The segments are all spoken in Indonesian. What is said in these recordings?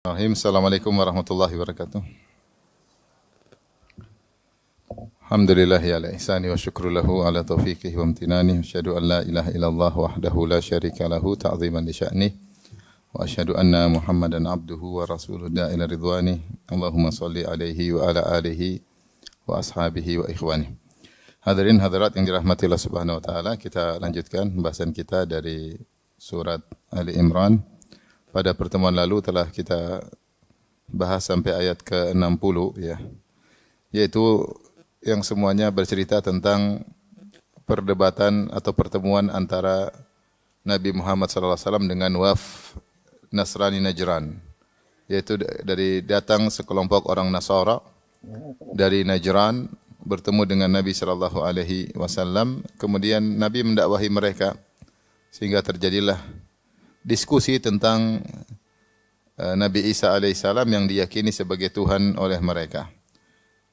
Assalamualaikum warahmatullahi wabarakatuh. Alhamdulillah ala ihsani wa syukru lahu ala taufiqihi wa amtinani. Asyhadu an la ilaha illallah wahdahu la syarika lahu ta'ziman li sya'nih. Wa asyhadu anna Muhammadan abduhu wa rasuluhu ila ridwani. Allahumma salli alaihi wa ala alihi wa ashabihi wa ikhwani. Hadirin hadirat yang dirahmati Allah Subhanahu wa taala, kita lanjutkan pembahasan kita dari surat Ali Imran. Pada pertemuan lalu telah kita bahas sampai ayat ke-60 ya. Yaitu yang semuanya bercerita tentang perdebatan atau pertemuan antara Nabi Muhammad SAW dengan wafd Nasrani Najran. Yaitu dari datang sekelompok orang Nasara dari Najran bertemu dengan Nabi SAW. Kemudian Nabi mendakwahi mereka sehingga terjadilah diskusi tentang Nabi Isa alaihissalam yang diyakini sebagai Tuhan oleh mereka.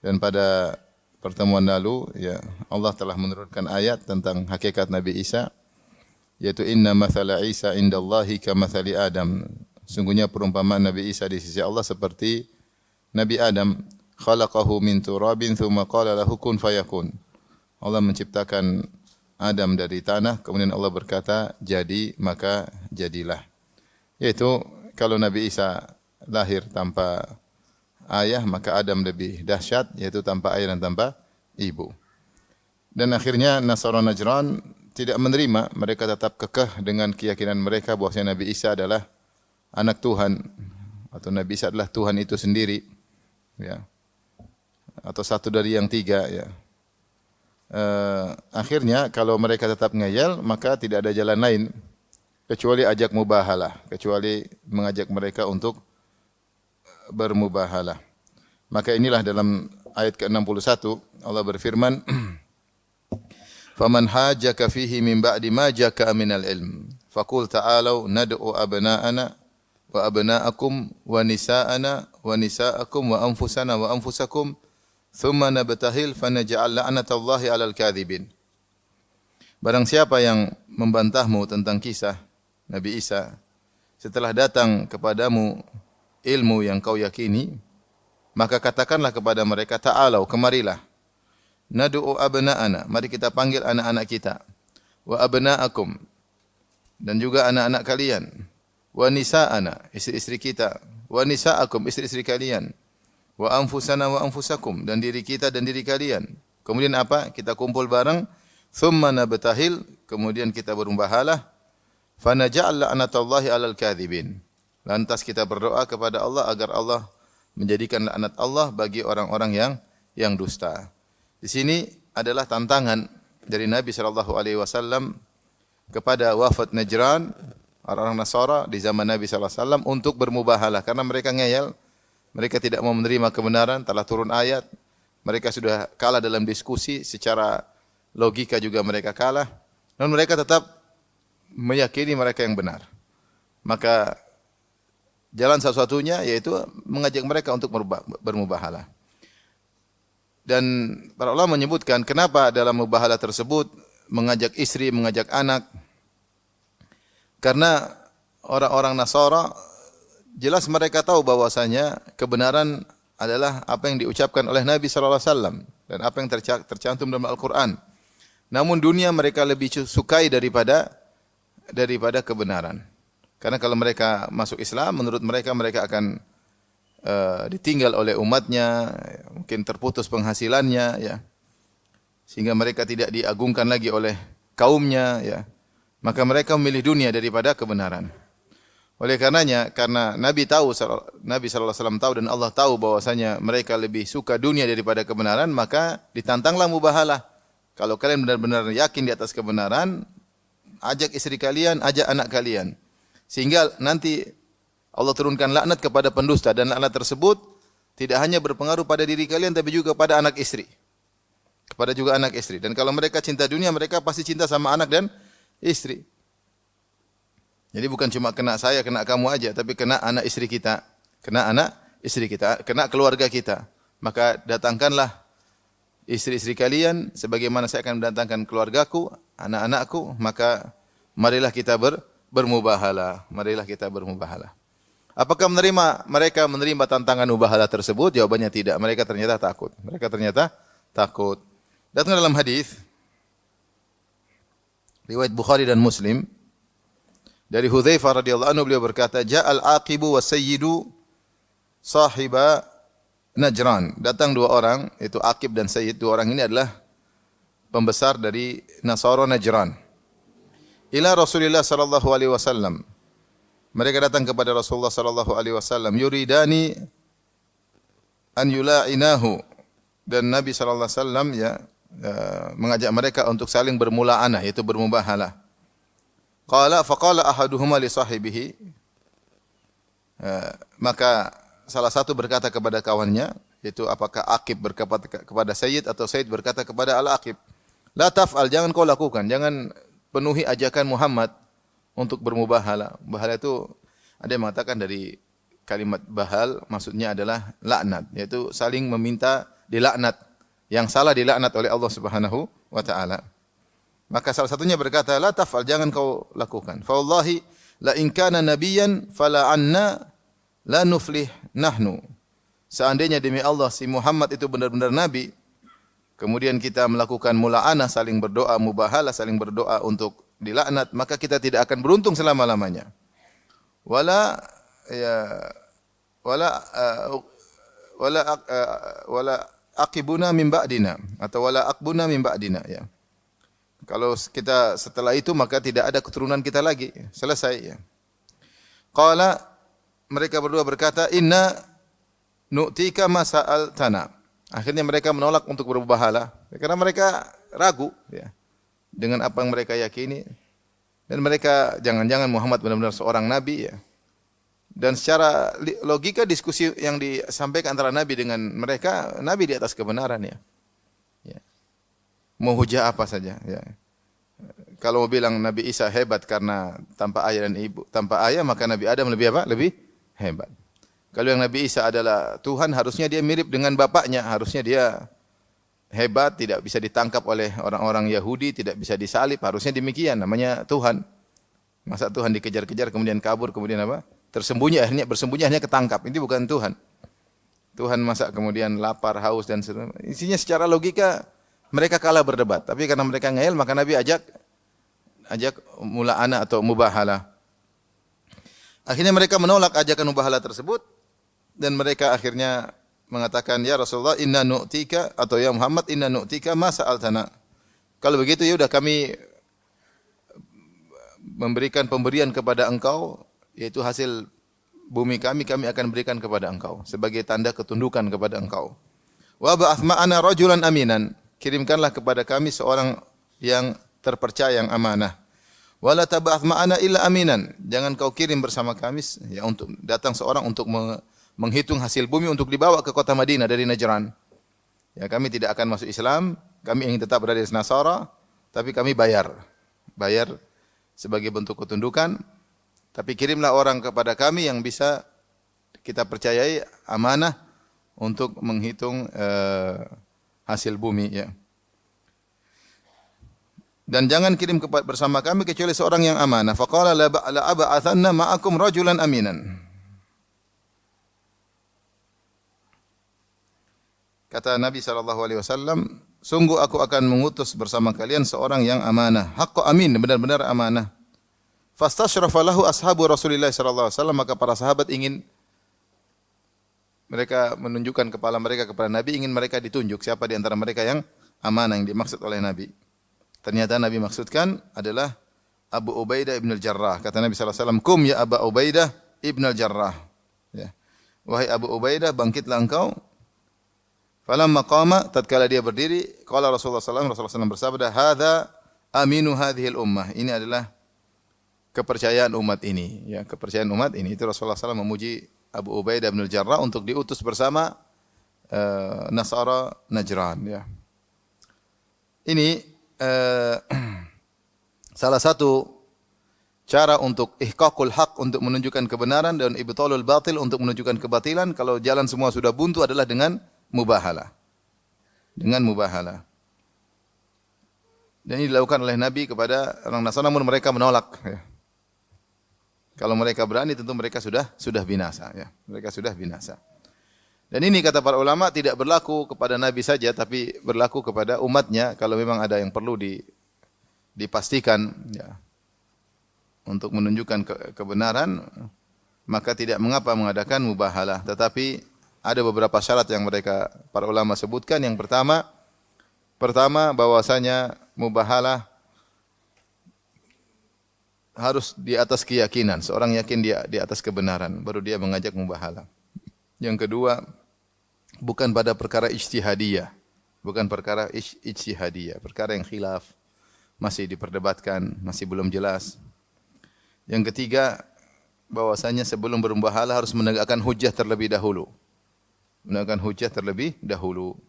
Dan pada pertemuan lalu ya Allah telah menurunkan ayat tentang hakikat Nabi Isa, yaitu inna mathala Isa indallahi kamathali Adam. Sungguhnya perumpamaan Nabi Isa di sisi Allah seperti Nabi Adam, khalaqahu min turabin thumma qala lahu kun fayakun. Allah menciptakan Adam dari tanah, kemudian Allah berkata, jadi maka jadilah. Yaitu kalau Nabi Isa lahir tanpa ayah, maka Adam lebih dahsyat, yaitu tanpa ayah dan tanpa ibu. Dan akhirnya Nasara Najran tidak menerima, mereka tetap kekeh dengan keyakinan mereka bahwa Nabi Isa adalah anak Tuhan, atau Nabi Isa adalah Tuhan itu sendiri, ya, atau satu dari yang tiga, ya. Akhirnya kalau mereka tetap ngeyel, maka tidak ada jalan lain kecuali ajak mubahalah, kecuali mengajak mereka untuk bermubahalah. Maka inilah dalam ayat ke-61 Allah berfirman, "Faman hajjaka fihi min ba'di ma jaka minal ilm, faqul ta'alu nad'u abna'ana wa abna'akum wa nisa'ana wa nisa'akum wa anfusana wa anfusakum thumma nabtahil fanaj'al la'natallahi 'alal kadhibin." Barang siapa yang membantahmu tentang kisah Nabi Isa setelah datang kepadamu ilmu yang kau yakini, maka katakanlah kepada mereka, ta'alau, kemarilah, nad'u abna'ana, mari kita panggil anak-anak kita, wa abna'akum, dan juga anak-anak kalian, wa nisa'ana, istri-istri kita, wa nisa'akum, istri-istri kalian, wa anfusana wa anfusakum, dan diri kita dan diri kalian. Kemudian apa? Kita kumpul bareng, thumma nabtahil, kemudian kita bermubahalah, fanaj'al la'natallahi 'alal kadhibin. Lantas kita berdoa kepada Allah agar Allah menjadikan laknat Allah bagi orang-orang yang dusta. Di sini adalah tantangan dari Nabi sallallahu alaihi wasallam kepada wafd Najran, orang-orang Nasara di zaman Nabi sallallahu alaihi wasallam, untuk bermubahalah karena mereka ngeyel. Mereka tidak mau menerima kebenaran, telah turun ayat. Mereka sudah kalah dalam diskusi, secara logika juga mereka kalah. Namun mereka tetap meyakini mereka yang benar. Maka jalan satu-satunya yaitu mengajak mereka untuk bermubahalah. Dan para ulama menyebutkan kenapa dalam mubahalah tersebut mengajak istri, mengajak anak. Karena orang-orang Nasara jelas mereka tahu bahwasanya kebenaran adalah apa yang diucapkan oleh Nabi sallallahu alaihi wasallam dan apa yang tercantum dalam Al-Qur'an. Namun dunia mereka lebih sukai daripada kebenaran. Karena kalau mereka masuk Islam, menurut mereka akan ditinggal oleh umatnya, mungkin terputus penghasilannya, ya, sehingga mereka tidak diagungkan lagi oleh kaumnya, ya. Maka mereka memilih dunia daripada kebenaran. Oleh karenanya, karena Nabi sallallahu alaihi wasallam tahu dan Allah tahu bahwasanya mereka lebih suka dunia daripada kebenaran, maka ditantanglah mubahalah. Kalau kalian benar-benar yakin di atas kebenaran, ajak istri kalian, ajak anak kalian. Sehingga nanti Allah turunkan laknat kepada pendusta, dan laknat tersebut tidak hanya berpengaruh pada diri kalian tapi juga pada anak istri. Kepada juga anak istri. Dan kalau mereka cinta dunia, mereka pasti cinta sama anak dan istri. Jadi bukan cuma kena saya, kena kamu aja, tapi kena anak istri kita, kena anak istri kita, kena keluarga kita. Maka datangkanlah istri-istri kalian sebagaimana saya akan mendatangkan keluargaku, anak-anakku, maka marilah kita bermubahalah. Marilah kita bermubahalah. Apakah mereka menerima tantangan mubahalah tersebut? Jawabannya tidak. Mereka ternyata takut. Mereka ternyata takut. Datang dalam hadis riwayat Bukhari dan Muslim dari Hudzaifah radhiyallahu anhu, beliau berkata, "Ja'al aqibu was sayyidu sahiba Najran." Datang dua orang, yaitu Aqib dan Sayyid. Dua orang ini adalah pembesar dari Nasara Najran. Ila Rasulillah sallallahu alaihi wasallam. Mereka datang kepada Rasulullah sallallahu alaihi wasallam, yuridani an yula'inahu, dan Nabi sallallahu alaihi wasallam mengajak mereka untuk saling bermula'anah, yaitu bermubahalah. Faqala ahaduhuma li sahibihi, maka salah satu berkata kepada kawannya, yaitu apakah Aqib berkata kepada Sayyid atau Sayyid berkata kepada Al-Aqib, la taf'al, jangan kau lakukan, jangan penuhi ajakan Muhammad untuk bermubahalah. Mubahalah itu ada yang mengatakan dari kalimat bahal maksudnya adalah laknat, yaitu saling meminta dilaknat. Yang salah dilaknat oleh Allah Subhanahu wa taala. Maka salah satunya berkata, la taf'al, jangan kau lakukan. Fa wallahi la in kana nabiyyan fala anna la nuflih nahnu. Seandainya demi Allah si Muhammad itu benar-benar nabi, kemudian kita melakukan mula'anah, saling berdoa, mubahalah, saling berdoa untuk dilaknat, maka kita tidak akan beruntung selama-lamanya. Wala aqibuna min ba'dina, atau wala aqbuna min ba'dina, ya. Kalau kita setelah itu maka tidak ada keturunan kita lagi. Selesai, ya. Qala, mereka berdua berkata, inna nu'tika ma sa'altana. Akhirnya mereka menolak untuk bermubahalah karena mereka ragu, ya, dengan apa yang mereka yakini, dan mereka jangan-jangan Muhammad benar-benar seorang nabi, ya. Dan secara logika diskusi yang disampaikan antara nabi dengan mereka, nabi di atas kebenaran, ya. Ya. Mau hujah apa saja, ya. Kalau mau bilang Nabi Isa hebat karena tanpa ayah dan ibu, tanpa ayah, maka Nabi Adam lebih apa? Lebih hebat. Kalau yang Nabi Isa adalah Tuhan, harusnya dia mirip dengan bapaknya, harusnya dia hebat, tidak bisa ditangkap oleh orang-orang Yahudi, tidak bisa disalib, harusnya demikian, namanya Tuhan. Masa Tuhan dikejar-kejar kemudian kabur, kemudian apa? Tersembunyi, akhirnya bersembunyi, akhirnya ketangkap. Ini bukan Tuhan. Tuhan masa kemudian lapar, haus dan sebagainya. Isinya secara logika mereka kalah berdebat, tapi karena mereka ngeyel maka Nabi ajak mula'ana atau mubahalah. Akhirnya mereka menolak ajakan mubahalah tersebut dan mereka akhirnya mengatakan, ya Rasulullah, inna nu'tika, atau ya Muhammad, inna nu'tika ma sa'altana. Kalau begitu ya sudah, kami memberikan pemberian kepada engkau, yaitu hasil bumi kami akan berikan kepada engkau sebagai tanda ketundukan kepada engkau. Wa ba'ath ma'ana rajulan aminan, kirimkanlah kepada kami seorang yang terpercaya, yang amanah. Wala tab'ath ma'ana illa aminan, jangan kau kirim bersama kami, ya, untuk datang seorang untuk menghitung hasil bumi untuk dibawa ke kota Madinah dari Najran. Ya, kami tidak akan masuk Islam, kami ingin tetap berada di Nasara, tapi kami bayar sebagai bentuk ketundukan. Tapi kirimlah orang kepada kami yang bisa kita percayai, amanah untuk menghitung hasil bumi, ya. Dan jangan kirim bersama kami kecuali seorang yang amanah. Faqala la ab'athanna ma'akum rajulan aminan. Kata Nabi SAW, sungguh aku akan mengutus bersama kalian seorang yang amanah. Haqqo amin, benar-benar amanah. Fastashrafa lahu ashabu Rasulillah SAW, maka para sahabat ingin mereka menunjukkan kepala mereka kepada Nabi, ingin mereka ditunjuk siapa di antara mereka yang amanah yang dimaksud oleh Nabi. Ternyata Nabi maksudkan adalah Abu Ubaidah ibn al-Jarrah. Kata Nabi SAW, kum ya Abu Ubaidah ibn al-Jarrah. Ya. Wahai Abu Ubaidah, bangkitlah engkau. Falamma qama, tatkala dia berdiri, qala Rasulullah SAW bersabda, hadza aminu hadhil ummah. Ini adalah kepercayaan umat ini, ya, kepercayaan umat ini. Itu Rasulullah SAW memuji Abu Ubaidah bin Al-Jarrah untuk diutus bersama Nasara Najran, ya. Ini salah satu cara untuk ihqaqul haq, untuk menunjukkan kebenaran, dan ibtalul batil, untuk menunjukkan kebatilan. Kalau jalan semua sudah buntu adalah dengan mubahalah. Dengan mubahalah. Dan ini dilakukan oleh Nabi kepada orang Nasrani, namun mereka menolak, ya. Kalau mereka berani tentu mereka sudah binasa ya. Mereka sudah binasa. Dan ini kata para ulama tidak berlaku kepada nabi saja tapi berlaku kepada umatnya kalau memang ada yang perlu dipastikan ya. Untuk menunjukkan kebenaran maka tidak mengapa mengadakan mubahalah, tetapi ada beberapa syarat yang mereka para ulama sebutkan. Yang pertama bahwasanya mubahalah harus di atas keyakinan. Seorang yakin dia di atas kebenaran, baru dia mengajak mubahalah. Yang kedua, bukan pada perkara ijtihadiyah. Bukan perkara ijtihadiyah, perkara yang khilaf, masih diperdebatkan, masih belum jelas. Yang ketiga, bahwasanya sebelum bermubahalah harus menegakkan hujjah terlebih dahulu. Menegakkan hujjah terlebih dahulu.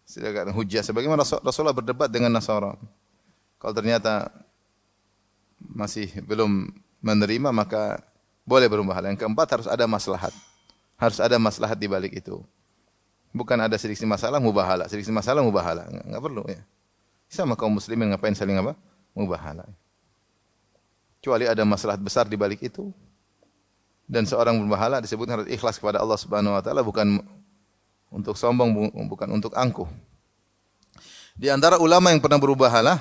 Sedangkan hujjah sebagaimana Rasulullah berdebat dengan Nasara. Kalau ternyata masih belum menerima maka boleh bermubahalah. Yang keempat harus ada maslahat. Harus ada maslahat di balik itu. Bukan ada sedikit masalah mubahalah, sedikit masalah mubahalah. Enggak perlu ya. Sama kaum muslimin ngapain saling apa? Mubahalah. Kecuali ada maslahat besar di balik itu. Dan seorang bermubahalah disebut harus ikhlas kepada Allah Subhanahu wa taala, bukan untuk sombong, bukan untuk angkuh. Di antara ulama yang pernah bermubahalah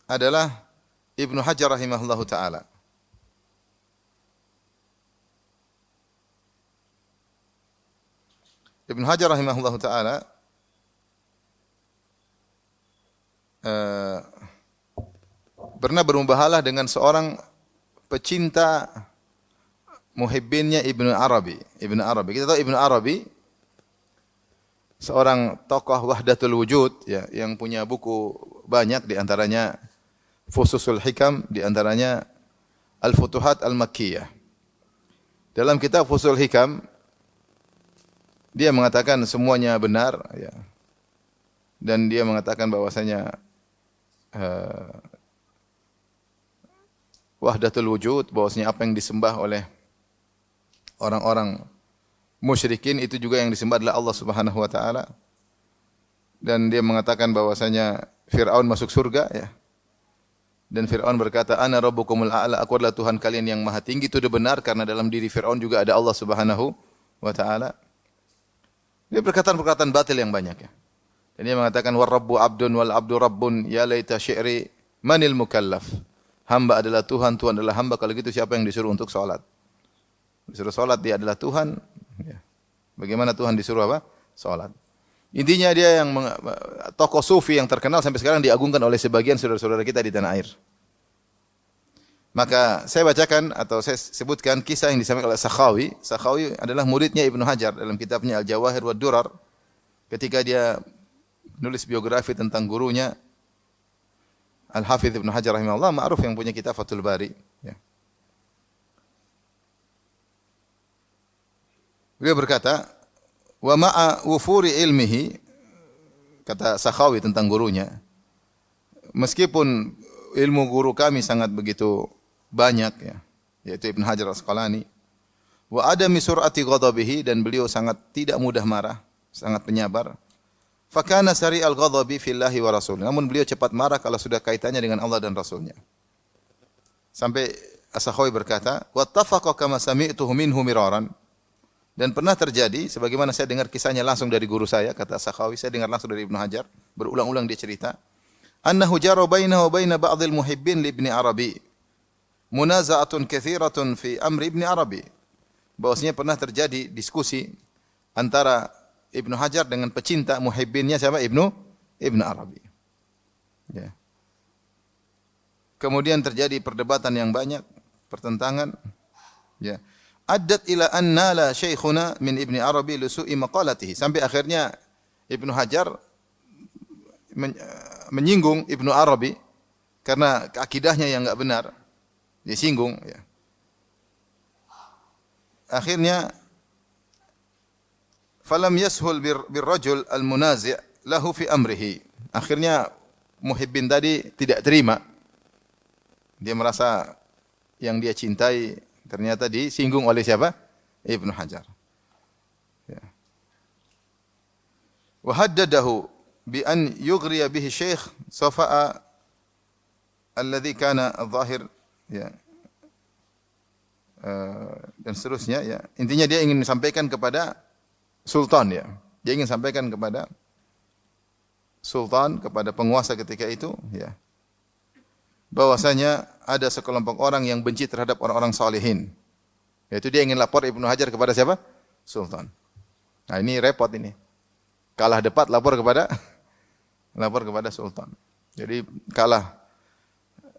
adalah Ibnu Hajar rahimahullahu taala. Ibnu Hajar rahimahullahu taala pernah bermubahalah dengan seorang pecinta muhibbinnya Ibnu Arabi. Ibnu Arabi. Kita tahu Ibnu Arabi seorang tokoh Wahdatul Wujud ya, yang punya buku banyak, di antaranya Fususul Hikam, di antaranya Al-Futuhat Al-Makkiyah. Dalam kitab Fususul Hikam dia mengatakan semuanya benar ya. Dan dia mengatakan bahwasanya Wahdatul Wujud, bahwasanya apa yang disembah oleh orang-orang musyrikin itu juga yang disembah adalah Allah Subhanahu wa taala. Dan dia mengatakan bahwasanya Firaun masuk surga ya. Dan Firaun berkata, "Ana rabbukumul a'la," aku adalah Tuhan kalian yang maha tinggi. Itu benar karena dalam diri Firaun juga ada Allah Subhanahu wa taala. Dia perkataan-perkataan batil yang banyak ya. Dan dia mengatakan war rabbu abdun wal abdu rabbun ya laita syi'ri manil mukallaf. Hamba adalah Tuhan, Tuhan adalah hamba. Kalau gitu siapa yang disuruh untuk salat? Disuruh salat, dia adalah Tuhan. Ya. Bagaimana Tuhan disuruh apa? Salat. Intinya dia yang tokoh sufi yang terkenal sampai sekarang diagungkan oleh sebagian saudara-saudara kita di tanah air. Maka saya bacakan atau saya sebutkan kisah yang disampaikan oleh Sakhawi. Sakhawi adalah muridnya Ibnu Hajar dalam kitabnya Al-Jawahir wad Durar. Ketika dia menulis biografi tentang gurunya Al-Hafidz Ibnu Hajar rahimahullah, ma'ruf yang punya kitab Fathul Bari ya. Beliau berkata, "Wa ma'a wufuri ilmihi," kata Sakhawi tentang gurunya, meskipun ilmu guru kami sangat begitu banyak ya, yaitu Ibnu Hajar Al-Asqalani, wa adami sur'ati ghadabihi, dan beliau sangat tidak mudah marah, sangat penyabar. Fakana sari'al ghadabi fillahi wa rasul. Namun beliau cepat marah kalau sudah kaitannya dengan Allah dan Rasulnya. Sampai As-Sakhawi berkata, "Wattafaqa kama sami'tuhu minhu miraran." Dan pernah terjadi sebagaimana saya dengar kisahnya langsung dari guru saya, kata As-Sakhawi, saya dengar langsung dari Ibnu Hajar, berulang-ulang dia cerita, "Annahu jara bainahu wa baina ba'dil muhibbin li Ibni Arabi munaza'atun katsiratun fi amri Ibni Arabi." Bahwasanya pernah terjadi diskusi antara Ibnu Hajar dengan pecinta muhibbinnya siapa? Ibnu Arabi. Ya. Kemudian terjadi perdebatan yang banyak, pertentangan. Ya. Addat ila anna la syekhuna min Ibni Arabi li su'i maqalatihi. Sampai akhirnya Ibnu Hajar menyinggung Ibnu Arabi karena akidahnya yang enggak benar. Disinggung ya. Akhirnya falam yashul birrajul almunazi' lahu fi amrihi. Akhirnya muhibbin tadi tidak terima. Dia merasa yang dia cintai ternyata disinggung oleh siapa? Ibnu Hajar. Ya. Wa haddadahu bi an yughriya bihi syekh Safa'a alladhi kana adh-dhahir ya. dan seterusnya ya. Intinya dia ingin sampaikan kepada sultan ya. Dia ingin sampaikan kepada sultan, kepada penguasa ketika itu ya. Bahwasanya ada sekelompok orang yang benci terhadap orang-orang salihin. Yaitu dia ingin lapor Ibnu Hajar kepada siapa? Sultan. Nah, ini repot ini. Kalah debat lapor kepada sultan. Jadi kalah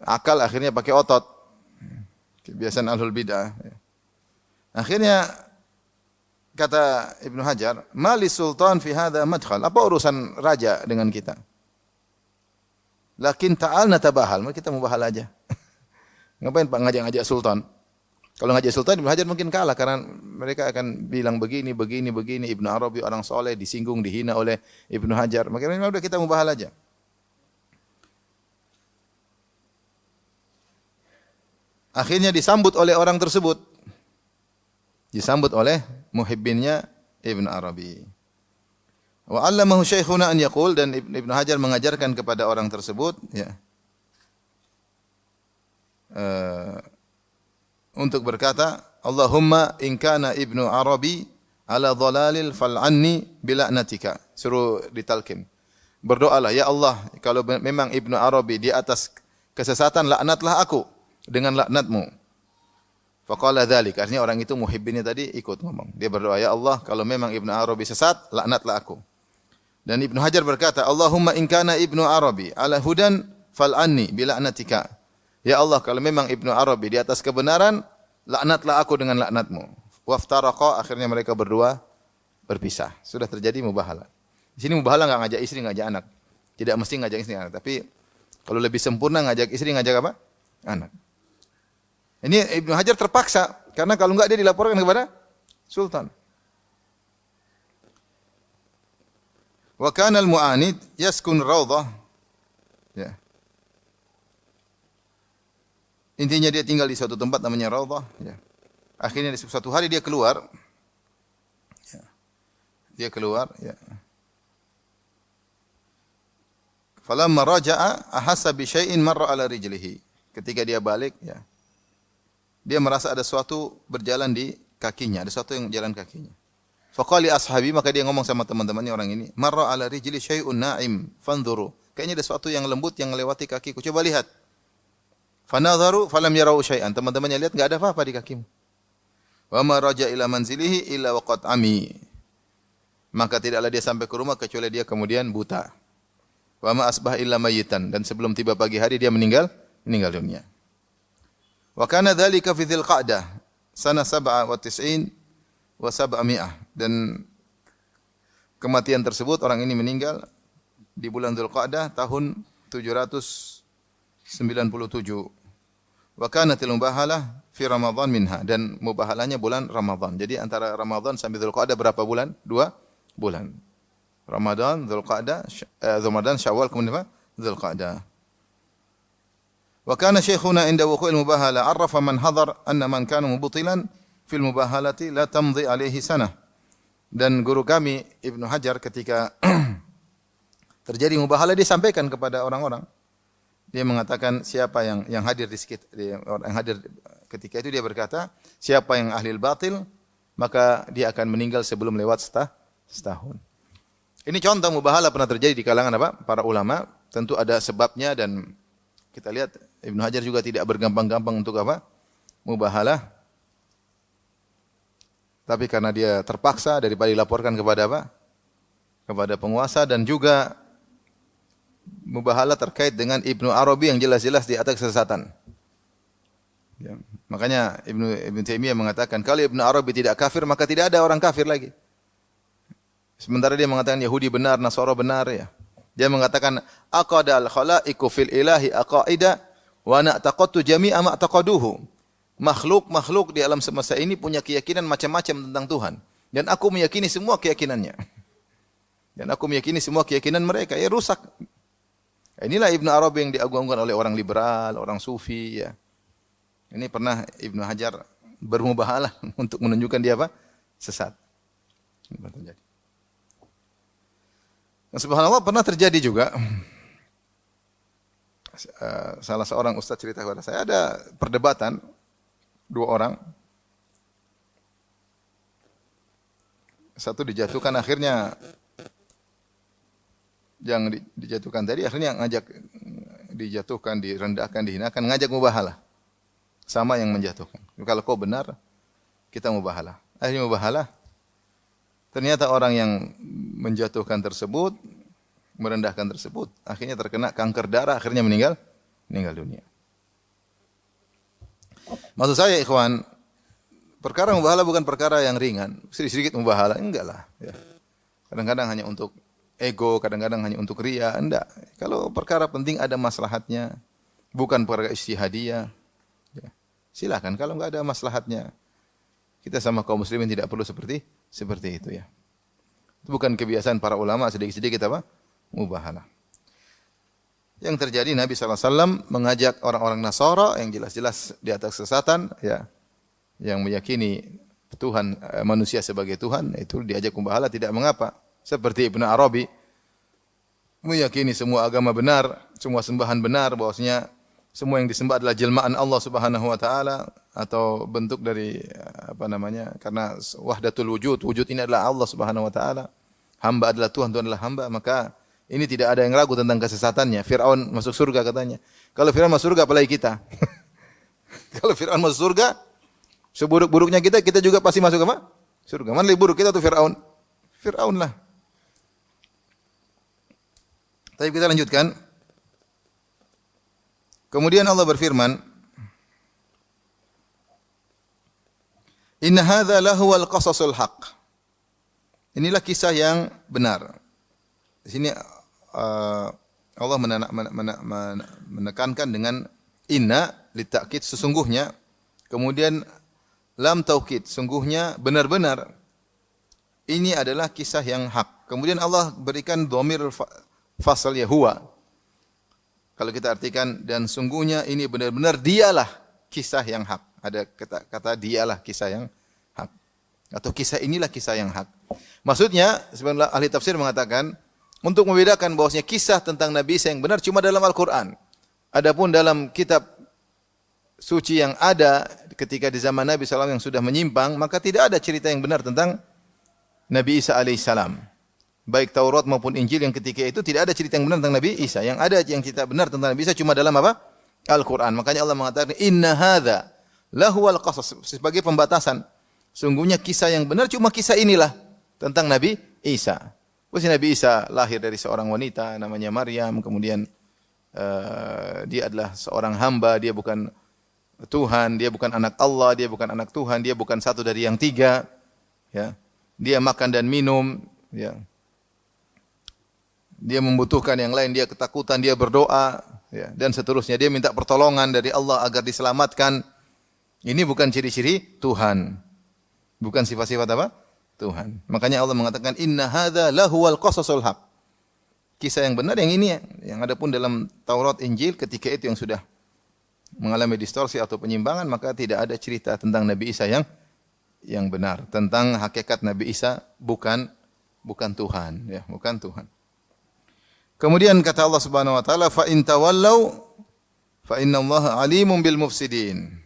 akal akhirnya pakai otot. Kebiasaan ahlul bidah. Akhirnya kata Ibnu Hajar, "Mali sultan fi hadza madkhal?" Apa urusan raja dengan kita? Lakin ta'al natabahal, mari kita mubahal aja. Ngapain Pak ngajak-ngajak sultan? Kalau ngajak sultan Ibnu Hajar mungkin kalah karena mereka akan bilang begini. Ibnu Arabi orang soleh disinggung, dihina oleh Ibnu Hajar. Makanya udah kita mubahal aja. Akhirnya disambut oleh orang tersebut. Disambut oleh muhibbinnya Ibnu Arabi. Wa 'allamahu syekhuna an yaqul, dan Ibnu Hajar mengajarkan kepada orang tersebut ya. Untuk berkata, Allahumma in kana Ibnu Arabi ala dhalalil fal'anni bila'natika. Suruh ditalkin. Berdoalah, ya Allah, kalau memang Ibnu Arabi di atas kesesatan, laknatlah aku dengan laknatmu. Faqala dzalik, artinya orang itu muhibbinnya tadi ikut ngomong. Dia berdoa, ya Allah, kalau memang Ibnu Arabi sesat, laknatlah aku. Dan Ibnu Hajar berkata, Allahumma in kana Ibnu Arabi ala hudan fal'anni bila'natika. Ya Allah, kalau memang Ibnu Arabi di atas kebenaran, laknatlah aku dengan laknatmu. Waftaraqa, akhirnya mereka berdua berpisah. Sudah terjadi mubahalah. Di sini mubahalah enggak ngajak istri, ngajak anak. Tidak mesti ngajak istri anak, tapi kalau lebih sempurna ngajak istri, ngajak apa? Anak. Ini Ibnu Hajar terpaksa, karena kalau enggak dia dilaporkan kepada sultan. Wa kana al-mu'anid yaskun raudhah. Ya. Intinya dia tinggal di suatu tempat namanya raudhah, ya. Akhirnya di suatu hari dia keluar. Ya. Dia keluar, ya. Falamma raja'a ahassa bi syai'in marra ala rijlihi. Ketika dia balik, ya. Dia merasa ada sesuatu berjalan di kakinya, ada sesuatu yang jalan kakinya. Faqali ashabi, maka dia ngomong sama teman-temannya orang ini, marra ala rijli syai'un na'im, fanzuru. Kayaknya ada sesuatu yang lembut yang melewati kakiku, coba lihat. Fanadharu falam yarau syai'an. Teman-temannya lihat enggak ada apa-apa di kakimu. Wa ma raja ila manzilihi illa waqad ami. Maka tidaklah dia sampai ke rumah kecuali dia kemudian buta. Wa ma asbah illa mayitan, dan sebelum tiba pagi hari dia meninggal dunia. Wa kana dzalika fi Dzulqa'dah sanah 97 wa 700, dan kematian tersebut orang ini meninggal di bulan Dzulqa'dah tahun 797. Wa kanatil mubahalah fi Ramadan minha, dan mubahalahnya bulan Ramadan. Jadi antara Ramadan sampai Dzulqa'dah berapa bulan? 2 bulan. Ramadan, Dzulqa'dah, Ramadan, Syawal, kemudian Dzulqa'dah. Wa kana syekhuna inda wuqu'il mubahalah arrafa man hadar anna man kana mubtilan fil mubahalati la tamdhi alaihi sanah. Dan guru kami Ibnu Hajar ketika terjadi mubahalah dia sampaikan kepada orang-orang. Dia mengatakan siapa yang hadir di sekitar, yang hadir ketika itu, dia berkata, siapa yang ahli batil maka dia akan meninggal sebelum lewat setahun. Ini contoh mubahalah pernah terjadi di kalangan apa? Para ulama. Tentu ada sebabnya, dan kita lihat Ibnu Hajar juga tidak bergampang-gampang untuk apa? Mubahalah. Tapi karena dia terpaksa daripada dilaporkan kepada apa? Kepada penguasa, dan juga mubahalah terkait dengan Ibnu Arabi yang jelas-jelas di atas kesesatan. Ya. Makanya Ibnu Taimiyah mengatakan kalau Ibnu Arabi tidak kafir maka tidak ada orang kafir lagi. Sementara dia mengatakan Yahudi benar, Nasara benar, ya. Dia mengatakan aqadal khalaiqu fil ilahi aqaida wa na'taqatu jami'a ma taqaduhu. Makhluk di alam semesta ini punya keyakinan macam-macam tentang Tuhan, dan aku meyakini semua keyakinannya. Dan aku meyakini semua keyakinan mereka, ya rusak. Inilah Ibnu Arabi yang diagung-agungkan oleh orang liberal, orang sufi, ya. Ini pernah Ibnu Hajar bermubahalah untuk menunjukkan dia apa? Sesat. Ini pernah terjadi. Dan subhanallah pernah terjadi juga. Salah seorang ustaz cerita kepada saya, ada perdebatan dua orang satu dijatuhkan, akhirnya yang dijatuhkan tadi akhirnya ngajak dijatuhkan, direndahkan, dihinakan, ngajak mubahalah. Sama yang menjatuhkan. Kalau kau benar, kita mubahalah. Akhirnya mubahalah. Ternyata orang yang menjatuhkan tersebut, merendahkan tersebut, akhirnya terkena kanker darah, akhirnya meninggal dunia. Maksud saya, ikhwan, perkara mubahalah bukan perkara yang ringan. Sedikit-sedikit mubahalah, enggak lah. Ya. Kadang-kadang hanya untuk ego, kadang-kadang hanya untuk ria, enggak. Kalau perkara penting ada maslahatnya, bukan perkara ijtihadiyah, ya. Silakan. Kalau enggak ada maslahatnya, kita sama kaum muslimin tidak perlu seperti itu ya. Itu bukan kebiasaan para ulama, sedikit-sedikit apa? Mubahalah. Yang terjadi Nabi SAW mengajak orang-orang Nasara yang jelas-jelas di atas kesesatan, ya, yang meyakini Tuhan, manusia sebagai Tuhan, itu diajak mubahalah tidak mengapa. Seperti Ibnu Arabi meyakini semua agama benar, semua sembahan benar, bahwasanya semua yang disembah adalah jelmaan Allah Subhanahu wa taala atau bentuk dari karena wahdatul wujud ini adalah Allah Subhanahu wa taala. Hamba adalah Tuhan, Tuhan adalah hamba, maka ini tidak ada yang ragu tentang kesesatannya. Fir'aun masuk surga katanya. Kalau Fir'aun masuk surga apalagi kita? Kalau Fir'aun masuk surga, seburuk-buruknya kita juga pasti masuk apa? Surga. Mana lebih buruk kita atau Fir'aun? Fir'aun lah. Tapi kita lanjutkan. Kemudian Allah berfirman, Inna hadza lahuwal qasasul haq. Inilah kisah yang benar. Di sini Allah menekankan dengan inna litakid, sesungguhnya, kemudian lam taukid, sungguhnya benar-benar. Ini adalah kisah yang hak. Kemudian Allah berikan dhamir fasal ya huwa. Kalau kita artikan, dan sungguhnya ini benar-benar dialah kisah yang hak. Ada kata dialah kisah yang hak. Atau kisah inilah kisah yang hak. Maksudnya, sebenarnya ahli tafsir mengatakan, untuk membedakan bahwasanya kisah tentang Nabi Isa yang benar cuma dalam Al-Quran. Adapun dalam kitab suci yang ada ketika di zaman Nabi SAW yang sudah menyimpang, maka tidak ada cerita yang benar tentang Nabi Isa alaihissalam. Baik Taurat maupun Injil yang ketika itu tidak ada cerita yang benar tentang Nabi Isa. Yang ada yang cerita benar tentang Nabi Isa cuma dalam apa? Al-Quran. Makanya Allah mengatakan, Inna hadza lahuwal qasas. Sebagai pembatasan. Sungguhnya kisah yang benar cuma kisah inilah tentang Nabi Isa. Nabi Isa lahir dari seorang wanita namanya Maryam, kemudian dia adalah seorang hamba, dia bukan Tuhan, dia bukan anak Allah, dia bukan anak Tuhan, dia bukan satu dari yang tiga, ya. Dia makan dan minum, ya. Dia membutuhkan yang lain, dia ketakutan, dia berdoa, ya, dan seterusnya. Dia minta pertolongan dari Allah agar diselamatkan. Ini bukan ciri-ciri Tuhan. Bukan sifat-sifat apa? Tuhan. Makanya Allah mengatakan inna hadza lahuwal qasasul haq. Kisah yang benar yang ini, yang ada pun dalam Taurat Injil ketika itu yang sudah mengalami distorsi atau penyimpangan, maka tidak ada cerita tentang Nabi Isa yang benar, tentang hakikat Nabi Isa bukan Tuhan, ya, bukan Tuhan. Kemudian kata Allah Subhanahu wa taala, fa in tawallau fa innallaha alimun bil mufsidin.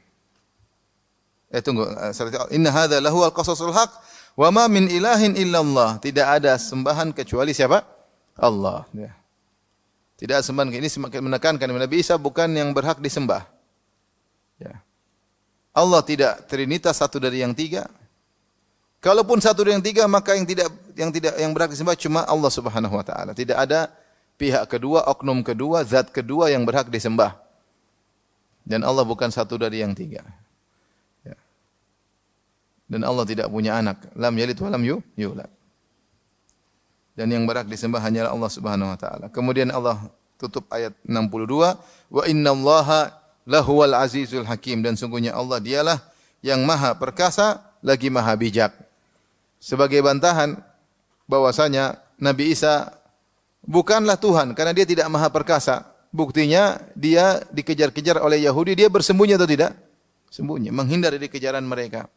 Inna hadza lahuwal qasasul haq. Wa ma min ilahin illallah. Tidak ada sembahan kecuali siapa? Allah. Ya. Tidak ada sembahan. Ini semakin menekankan Nabi Isa bukan yang berhak disembah. Ya. Allah tidak trinitas, satu dari yang tiga. Kalaupun satu dari yang tiga, maka yang berhak disembah cuma Allah Subhanahu wa taala. Tidak ada pihak kedua, oknum kedua, zat kedua yang berhak disembah. Dan Allah bukan satu dari yang tiga. Dan Allah tidak punya anak, lam yalid wa lam yulad. Dan yang berhak disembah hanyalah Allah Subhanahu wa taala. Kemudian Allah tutup ayat 62, wa innallaha lahuwal azizul hakim, dan sungguhnya Allah dialah yang maha perkasa lagi maha bijak. Sebagai bantahan bahwasanya Nabi Isa bukanlah Tuhan karena dia tidak maha perkasa. Buktinya dia dikejar-kejar oleh Yahudi, dia bersembunyi atau tidak? Sembunyi, menghindar dari kejaran mereka.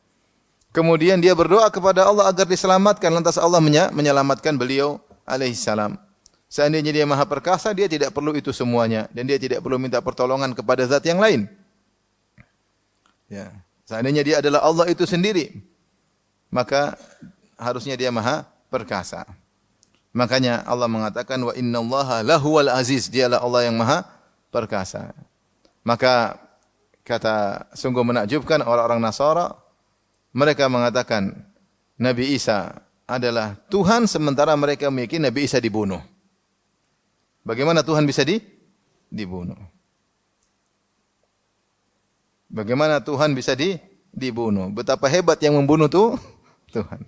Kemudian dia berdoa kepada Allah agar diselamatkan. Lantas Allah menyelamatkan beliau alaihissalam. Seandainya dia maha perkasa, dia tidak perlu itu semuanya. Dan dia tidak perlu minta pertolongan kepada zat yang lain. Ya. Seandainya dia adalah Allah itu sendiri, maka harusnya dia maha perkasa. Makanya Allah mengatakan wa innallaha lahuwal aziz, dialah Allah yang maha perkasa. Maka kata sungguh menakjubkan orang-orang Nasara, mereka mengatakan Nabi Isa adalah Tuhan sementara mereka meyakini Nabi Isa dibunuh. Bagaimana Tuhan bisa dibunuh? Bagaimana Tuhan bisa dibunuh? Betapa hebat yang membunuh tuh Tuhan.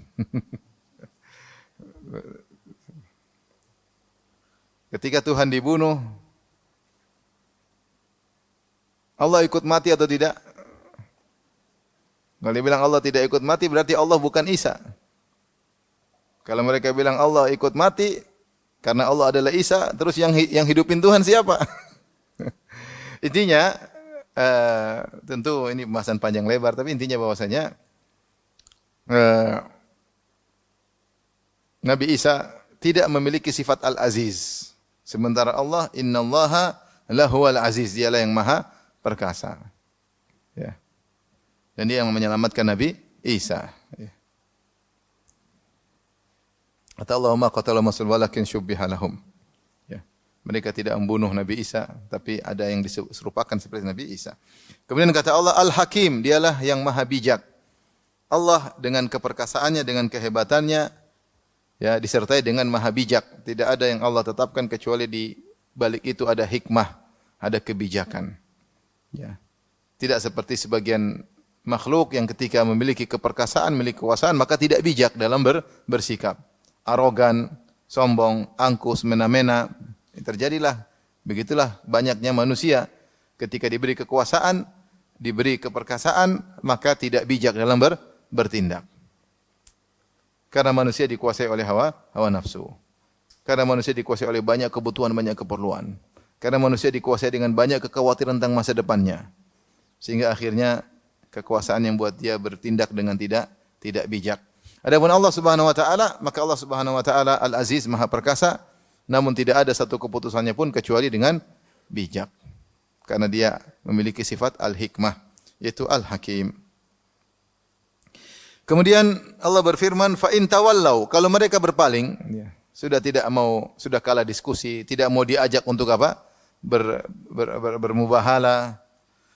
Ketika Tuhan dibunuh, Allah ikut mati atau tidak? Kalau dia bilang Allah tidak ikut mati, berarti Allah bukan Isa. Kalau mereka bilang Allah ikut mati, karena Allah adalah Isa, terus yang hidupin Tuhan siapa? Intinya, tentu ini pembahasan panjang lebar, tapi intinya bahwasanya Nabi Isa tidak memiliki sifat Al-Aziz. Sementara Allah, innallaha lahuwal aziz, dialah yang maha perkasa. Ya. Dan dia yang menyelamatkan Nabi Isa. Ya. Kata Allah, ma qatala masul walakin syubbiha lahum. Ya. Mereka tidak membunuh Nabi Isa, tapi ada yang diserupakan seperti Nabi Isa. Kemudian kata Allah, Al-Hakim, dialah yang maha bijak. Allah dengan keperkasaannya, dengan kehebatannya, ya, disertai dengan maha bijak. Tidak ada yang Allah tetapkan kecuali di balik itu ada hikmah, ada kebijakan. Ya. Tidak seperti sebagian makhluk yang ketika memiliki keperkasaan, memiliki kekuasaan, maka tidak bijak dalam bersikap. Arogan, sombong, angkuh, semena-mena. Terjadilah, begitulah banyaknya manusia. Ketika diberi kekuasaan, diberi keperkasaan, maka tidak bijak dalam bertindak. Karena manusia dikuasai oleh hawa nafsu. Karena manusia dikuasai oleh banyak kebutuhan, banyak keperluan. Karena manusia dikuasai dengan banyak kekhawatiran tentang masa depannya. Sehingga akhirnya kekuasaan yang buat dia bertindak dengan tidak bijak. Adapun Allah Subhanahu wa taala, maka Allah Subhanahu wa taala Al-Aziz, Maha Perkasa, namun tidak ada satu keputusannya pun kecuali dengan bijak. Karena dia memiliki sifat Al-Hikmah, yaitu Al-Hakim. Kemudian Allah berfirman, fa in tawallau, kalau mereka berpaling, ya, sudah kalah diskusi, tidak mau diajak untuk apa? Bermubahala.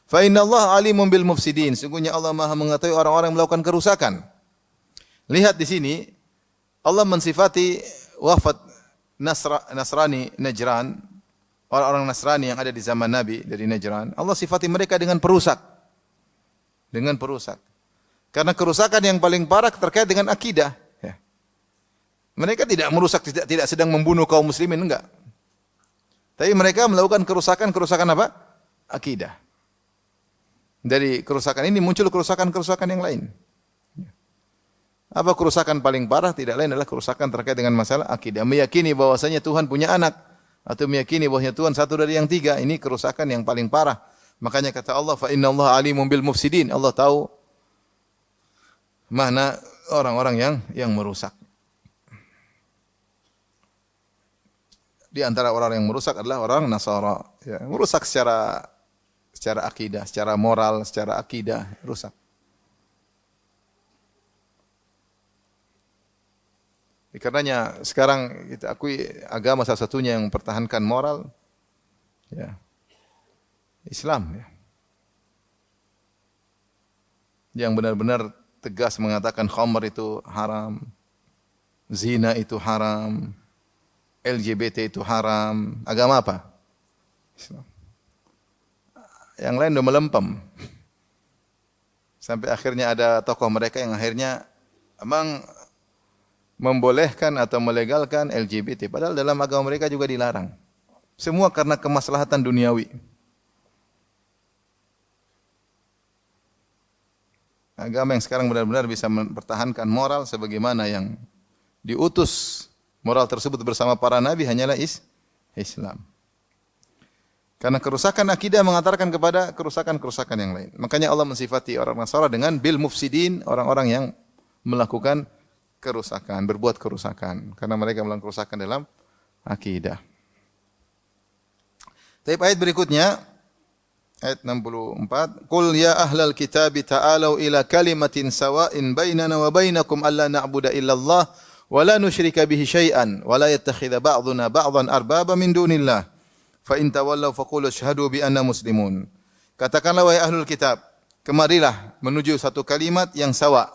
Fa innallaha alimun bil mufsidin, sungguhnya Allah Maha mengetahui orang-orang yang melakukan kerusakan. Lihat di sini Allah mensifati wafat Nasrani Najran, orang-orang Nasrani yang ada di zaman Nabi dari Najran. Allah sifati mereka dengan perusak. Dengan perusak. Karena kerusakan yang paling parah terkait dengan akidah. Ya. Mereka tidak merusak, tidak sedang membunuh kaum muslimin, enggak. Tapi mereka melakukan kerusakan apa? Akidah. Dari kerusakan ini muncul kerusakan yang lain. Apa kerusakan paling parah? Tidak lain adalah kerusakan terkait dengan masalah akidah. Meyakini bahwasanya Tuhan punya anak. Atau meyakini bahwasanya Tuhan satu dari yang tiga. Ini kerusakan yang paling parah. Makanya kata Allah, fa innallaha alimun bil mufsidin. Allah tahu mana orang-orang yang merusak. Di antara orang yang merusak adalah orang Nasara. Ya, merusak secara akidah, secara moral, secara akidah, rusak. Karenanya sekarang kita akui agama salah satunya yang mempertahankan moral, ya, Islam. Ya. Yang benar-benar tegas mengatakan khamr itu haram, zina itu haram, LGBT itu haram. Agama apa? Islam. Yang lain udah melempem. Sampai akhirnya ada tokoh mereka yang akhirnya memang membolehkan atau melegalkan LGBT. Padahal dalam agama mereka juga dilarang. Semua karena kemaslahatan duniawi. Agama yang sekarang benar-benar bisa mempertahankan moral sebagaimana yang diutus moral tersebut bersama para nabi hanyalah Islam. Karena kerusakan akidah mengantarkan kepada kerusakan-kerusakan yang lain. Makanya Allah mensifati orang Nasara dengan bil mufsidin, orang-orang yang melakukan kerusakan, berbuat kerusakan. Karena mereka melakukan kerusakan dalam akidah. Tapi ayat berikutnya, ayat 64, "Qul ya ahlal kitabi ta'alu ila kalimatin sawa'in bainana wa bainakum alla na'budu illallah wa la nusyrika bihi syai'an wa la yattakhidha ba'duna ba'dhan arbaba min dunillah fa in tawallaw faqulu asyhadu bi anna muslimun." Katakanlah wahai ahlul kitab, kemarilah menuju satu kalimat yang sawa.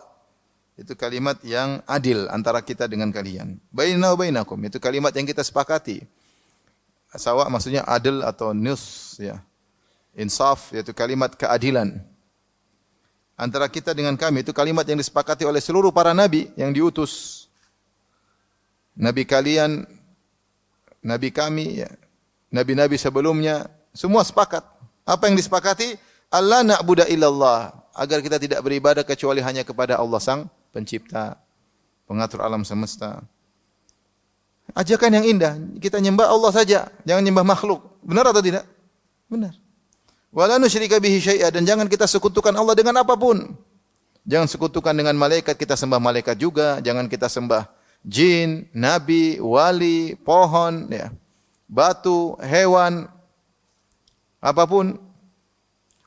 Itu kalimat yang adil antara kita dengan kalian. Bainana wa bainakum, itu kalimat yang kita sepakati. Sawa maksudnya adil atau nus ya. Insaf yaitu kalimat keadilan. Antara kita dengan kami itu kalimat yang disepakati oleh seluruh para nabi yang diutus. Nabi kalian, nabi kami, ya, nabi-nabi sebelumnya semua sepakat. Apa yang disepakati? Allah na'budu illallah, agar kita tidak beribadah kecuali hanya kepada Allah Sang Pencipta, pengatur alam semesta. Ajakan yang indah, kita nyembah Allah saja, jangan nyembah makhluk. Benar atau tidak? Benar. Wala nusyrika bihi syai'a, dan jangan kita sekutukan Allah dengan apapun. Jangan sekutukan dengan malaikat, kita sembah malaikat juga, jangan kita sembah jin, nabi, wali, pohon, ya, batu, hewan, apapun.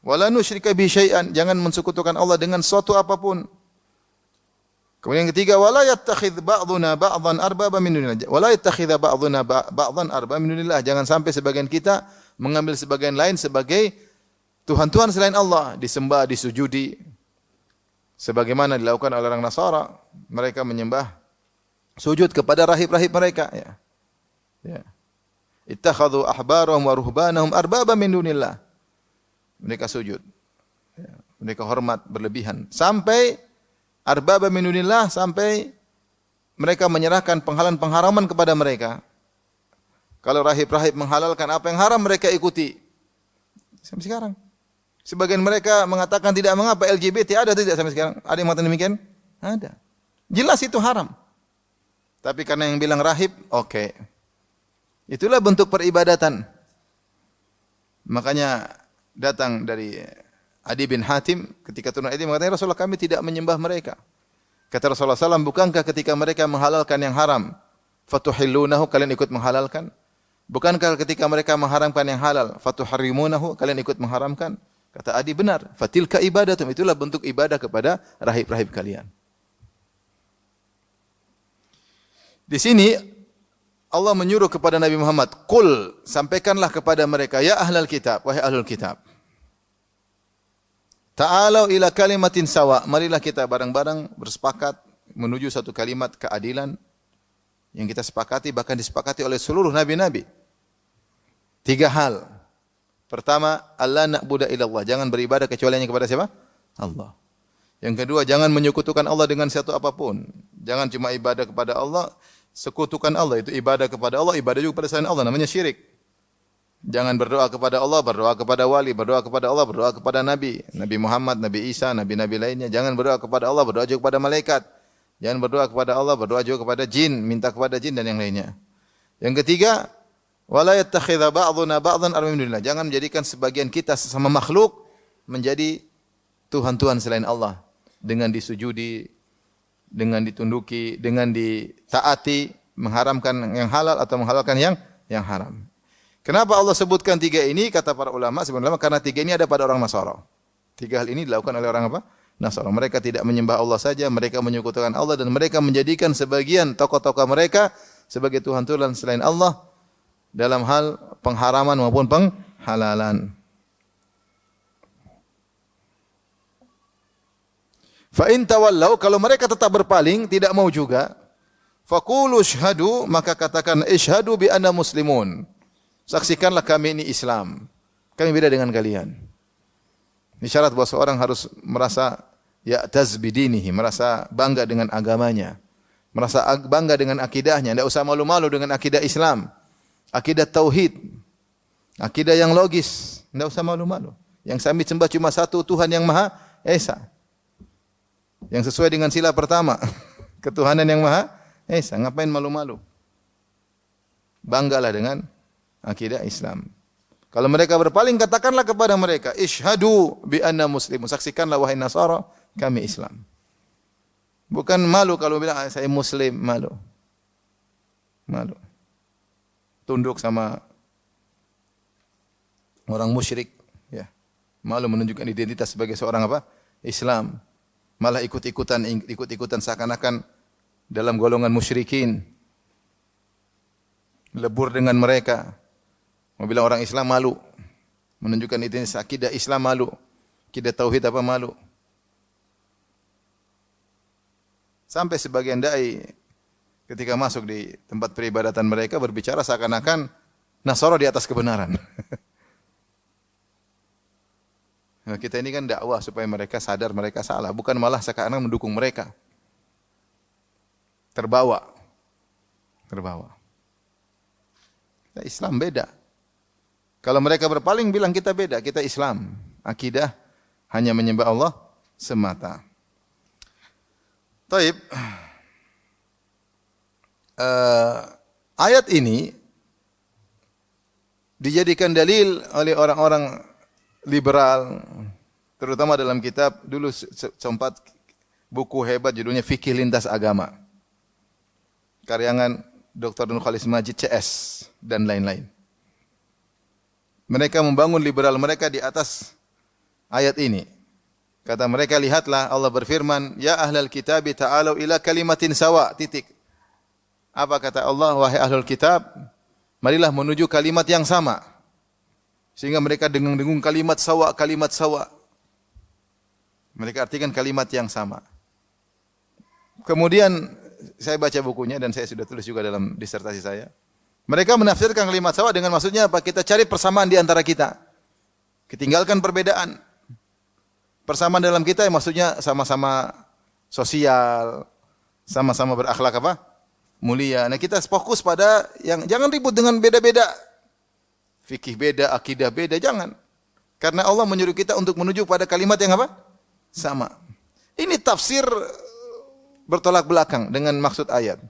Wala nusyrika bihi syai'an, jangan mensekutukan Allah dengan suatu apapun. Kemudian yang ketiga, wala yattakhidh ba'duna ba'dhan arbaba min dunillah. Wala yattakhidha ba'duna ba'dhan arbaba min dunillah. Jangan sampai sebagian kita mengambil sebagian lain sebagai Tuhan-Tuhan selain Allah, disembah, disujudi. Sebagaimana dilakukan oleh orang Nasara, mereka menyembah sujud kepada rahib-rahib mereka, ya. Ya. Ittakhadhu ahbarahum wa ruhbanahum arbaba min dunillah. Mereka sujud. Ya. Mereka hormat berlebihan sampai arbaba min dunillah, sampai mereka menyerahkan penghalang-pengharaman kepada mereka. Kalau rahib-rahib menghalalkan apa yang haram, mereka ikuti. Sampai sekarang. Sebagian mereka mengatakan tidak mengapa, LGBT ada tidak sampai sekarang? Ada yang mengatakan demikian? Ada. Jelas itu haram. Tapi karena yang bilang rahib, oke. Itulah bentuk peribadatan. Makanya datang dari Adi bin Hatim ketika turun ayat ini mengatakan, Rasulullah, kami tidak menyembah mereka. Kata Rasulullah SAW, bukankah ketika mereka menghalalkan yang haram, fatuhillunahu, kalian ikut menghalalkan? Bukankah ketika mereka mengharamkan yang halal, fatuharrimunahu, kalian ikut mengharamkan? Kata Adi, benar. Fatilka ibadatum, itulah bentuk ibadah kepada rahib-rahib kalian. Di sini Allah menyuruh kepada Nabi Muhammad, qul, sampaikanlah kepada mereka, ya ahlal kitab, wahai ahlul kitab. Ta'alau ila kalimatin sawa, marilah kita bareng-bareng bersepakat menuju satu kalimat keadilan yang kita sepakati, bahkan disepakati oleh seluruh nabi-nabi. 3 hal. Pertama, Allah na'budu illallah, jangan beribadah kecuali hanya kepada siapa? Allah. Yang kedua, jangan menyekutukan Allah dengan satu apapun. Jangan cuma ibadah kepada Allah, sekutukan Allah, itu ibadah kepada Allah, ibadah juga kepada selain Allah, namanya syirik. Jangan berdoa kepada Allah, berdoa kepada wali, berdoa kepada Allah, berdoa kepada Nabi, Nabi Muhammad, Nabi Isa, Nabi-Nabi lainnya. Jangan berdoa kepada Allah, berdoa juga kepada malaikat. Jangan berdoa kepada Allah, berdoa juga kepada jin, minta kepada jin dan yang lainnya. Yang ketiga, wala yattakhidha ba'duna ba'dhan arbaba min dunillah. Jangan menjadikan sebagian kita sesama makhluk menjadi tuhan-tuhan selain Allah, dengan disujudi, dengan ditunduki, dengan ditaati, mengharamkan yang halal atau menghalalkan yang haram. Kenapa Allah sebutkan 3 ini? Kata para ulama, sebenarnya karena 3 ini ada pada orang Nasara. 3 hal ini dilakukan oleh orang apa? Nasara. Mereka tidak menyembah Allah saja, mereka menyekutukan Allah, dan mereka menjadikan sebagian tokoh-tokoh mereka sebagai tuhan-tuhan selain Allah dalam hal pengharaman maupun penghalalan. Fa in tawallau, kalau mereka tetap berpaling, tidak mau juga, faqulu syhadu, maka katakan isyhadu bi anna muslimun. Saksikanlah kami ini Islam. Kami beda dengan kalian. Ini syarat bahwa seorang harus merasa ya'taz bidinihi, merasa bangga dengan agamanya, merasa bangga dengan akidahnya, tidak usah malu-malu dengan akidah Islam, akidah tauhid, akidah yang logis, tidak usah malu-malu. Yang kami sembah cuma satu Tuhan yang Maha Esa, yang sesuai dengan sila pertama, ketuhanan yang Maha Esa. Ngapain malu-malu? Banggalah dengan akidah Islam. Kalau mereka berpaling, katakanlah kepada mereka, isyhadu bi anna muslimun. Saksikanlah wahai Nasara, kami Islam. Bukan malu kalau bilang saya muslim, malu. Malu. Tunduk sama orang musyrik, ya. Malu menunjukkan identitas sebagai seorang apa? Islam. Malah ikut-ikutan seakan-akan dalam golongan musyrikin. Lebur dengan mereka. Mau bilang orang Islam malu. Menunjukkan identitas akidah Islam malu. Akidah tauhid apa malu. Sampai sebagian dai ketika masuk di tempat peribadatan mereka berbicara seakan-akan Nasara di atas kebenaran. Nah, kita ini kan dakwah supaya mereka sadar mereka salah, bukan malah sekarang mendukung mereka. Terbawa. Kita Islam beda. Kalau mereka berpaling bilang kita beda, kita Islam. Akidah hanya menyembah Allah semata. Taib. Ayat ini dijadikan dalil oleh orang-orang liberal, terutama dalam kitab dulu sempat buku hebat judulnya Fikih Lintas Agama. Karyangan Dr. Nur Khalis Majid CS dan lain-lain. Mereka membangun liberal mereka di atas ayat ini. Kata mereka, lihatlah Allah berfirman, ya ahlal kitabi ta'alu ila kalimatin sawa, titik. Apa kata Allah, wahai ahlul kitab, marilah menuju kalimat yang sama. Sehingga mereka dengung-dengung kalimat sawa. Mereka artikan kalimat yang sama. Kemudian saya baca bukunya dan saya sudah tulis juga dalam disertasi saya. Mereka menafsirkan kalimat sawa dengan maksudnya apa? Kita cari persamaan di antara kita. Ketinggalkan perbedaan. Persamaan dalam kita maksudnya sama-sama sosial, sama-sama berakhlak apa? Mulia. Nah, kita fokus pada yang jangan ribut dengan beda-beda. Fikih beda, akidah beda, jangan. Karena Allah menyuruh kita untuk menuju pada kalimat yang apa? Sama. Ini tafsir bertolak belakang dengan maksud ayat.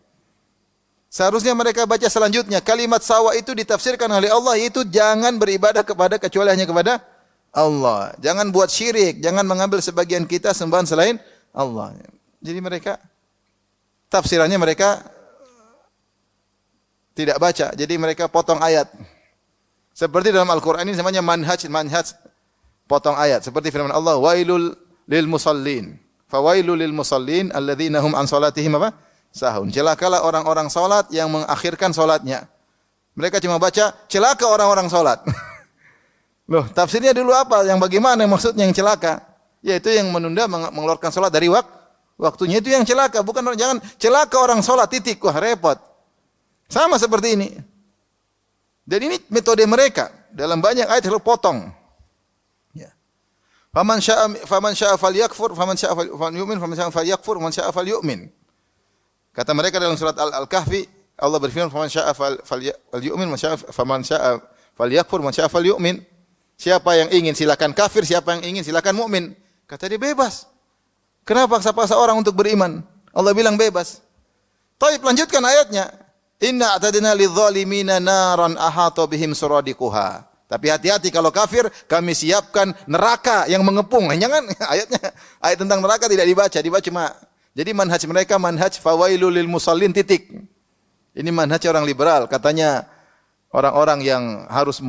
Seharusnya mereka baca selanjutnya, kalimat sawa itu ditafsirkan oleh Allah, yaitu jangan beribadah kepada kecuali hanya kepada Allah. Jangan buat syirik, jangan mengambil sebagian kita sembahan selain Allah. Jadi mereka, tafsirannya mereka tidak baca, jadi mereka potong ayat. Seperti dalam Al-Quran ini namanya manhaj potong ayat. Seperti firman Allah, wailul lil musallin. Fawailul lil musallin alladzina hum an salatihim apa? Sahun. Celakalah orang-orang salat yang mengakhirkan salatnya. Mereka cuma baca celaka orang-orang salat. Loh, tafsirnya dulu apa? Yang bagaimana maksudnya yang celaka? Yaitu yang menunda mengeluarkan salat dari waktunya, itu yang celaka, bukan jangan celaka orang salat titik. Wah, repot. Sama seperti ini. Dan ini metode mereka. Dalam banyak ayat selalu potong. Ya. Faman syaa falyakfur, faman syaa falyu'min, faman syaa falyakfur, faman syaa falyu'min. Kata mereka dalam surat Al-Kahfi, Allah berfirman, faman syaa falyu'min, faman syaa falyakfur, faman syaa falyu'min. Siapa yang ingin silakan kafir, siapa yang ingin silakan mukmin. Kata dia bebas. Kenapa paksa-paksa orang untuk beriman? Allah bilang bebas. Taib, lanjutkan ayatnya. Inna a'tadna lidzalimina naran ahata bihim suradiquha. Tapi hati-hati kalau kafir, kami siapkan neraka yang mengepung. Jangan ayat tentang neraka tidak dibaca cuma. Jadi manhaj mereka manhaj fawailul lil musallin titik. Ini manhaj orang liberal, katanya orang-orang yang harus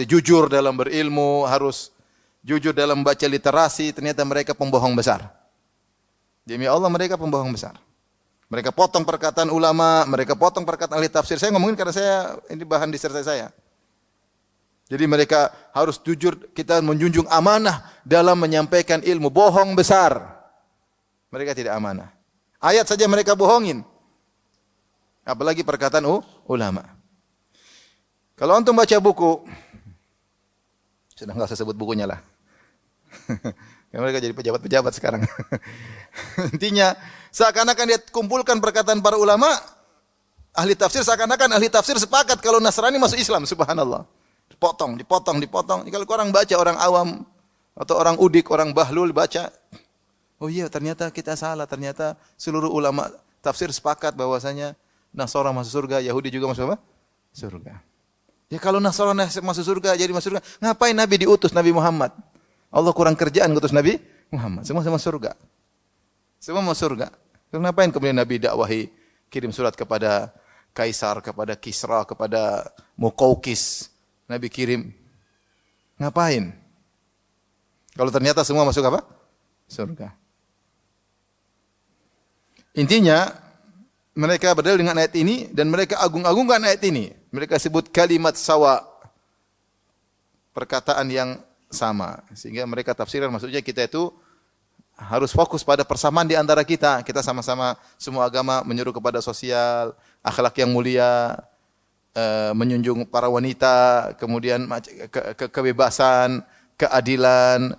jujur dalam berilmu, harus jujur dalam baca literasi, ternyata mereka pembohong besar. Demi Allah mereka pembohong besar. Mereka potong perkataan ulama, mereka potong perkataan ahli tafsir. Saya ngomongin karena ini bahan disertasi saya. Jadi mereka harus jujur, kita menjunjung amanah dalam menyampaikan ilmu. Bohong besar. Mereka tidak amanah. Ayat saja mereka bohongin. Apalagi perkataan ulama. Kalau antum baca buku, sudah enggak usah sebut bukunya lah. Mereka jadi pejabat-pejabat sekarang. Intinya, seakan-akan dia kumpulkan perkataan para ulama, ahli tafsir, seakan-akan ahli tafsir sepakat kalau Nasrani masuk Islam, subhanallah. Dipotong. Kalau orang baca, orang awam, atau orang udik, orang bahlul baca, oh iya ternyata kita salah, ternyata seluruh ulama tafsir sepakat bahwasanya Nasara masuk surga, Yahudi juga masuk apa? Surga. Ya kalau Nasara masuk surga, jadi masuk surga, ngapain Nabi diutus, Nabi Muhammad? Allah kurang kerjaan ngutus Nabi Muhammad. Semua sama surga. Semua mau surga. Kenapa kemudian Nabi dakwahi, kirim surat kepada Kaisar, kepada Kisra, kepada Muqawqis. Nabi kirim. Ngapain? Kalau ternyata semua masuk apa? Surga. Intinya, mereka berdalil dengan ayat ini dan mereka agung-agungkan ayat ini. Mereka sebut kalimat sawa, perkataan yang sama. Sehingga mereka tafsirkan maksudnya kita itu harus fokus pada persamaan di antara kita. Kita sama-sama semua agama menyuruh kepada sosial, akhlak yang mulia, menjunjung para wanita, kemudian kebebasan, keadilan,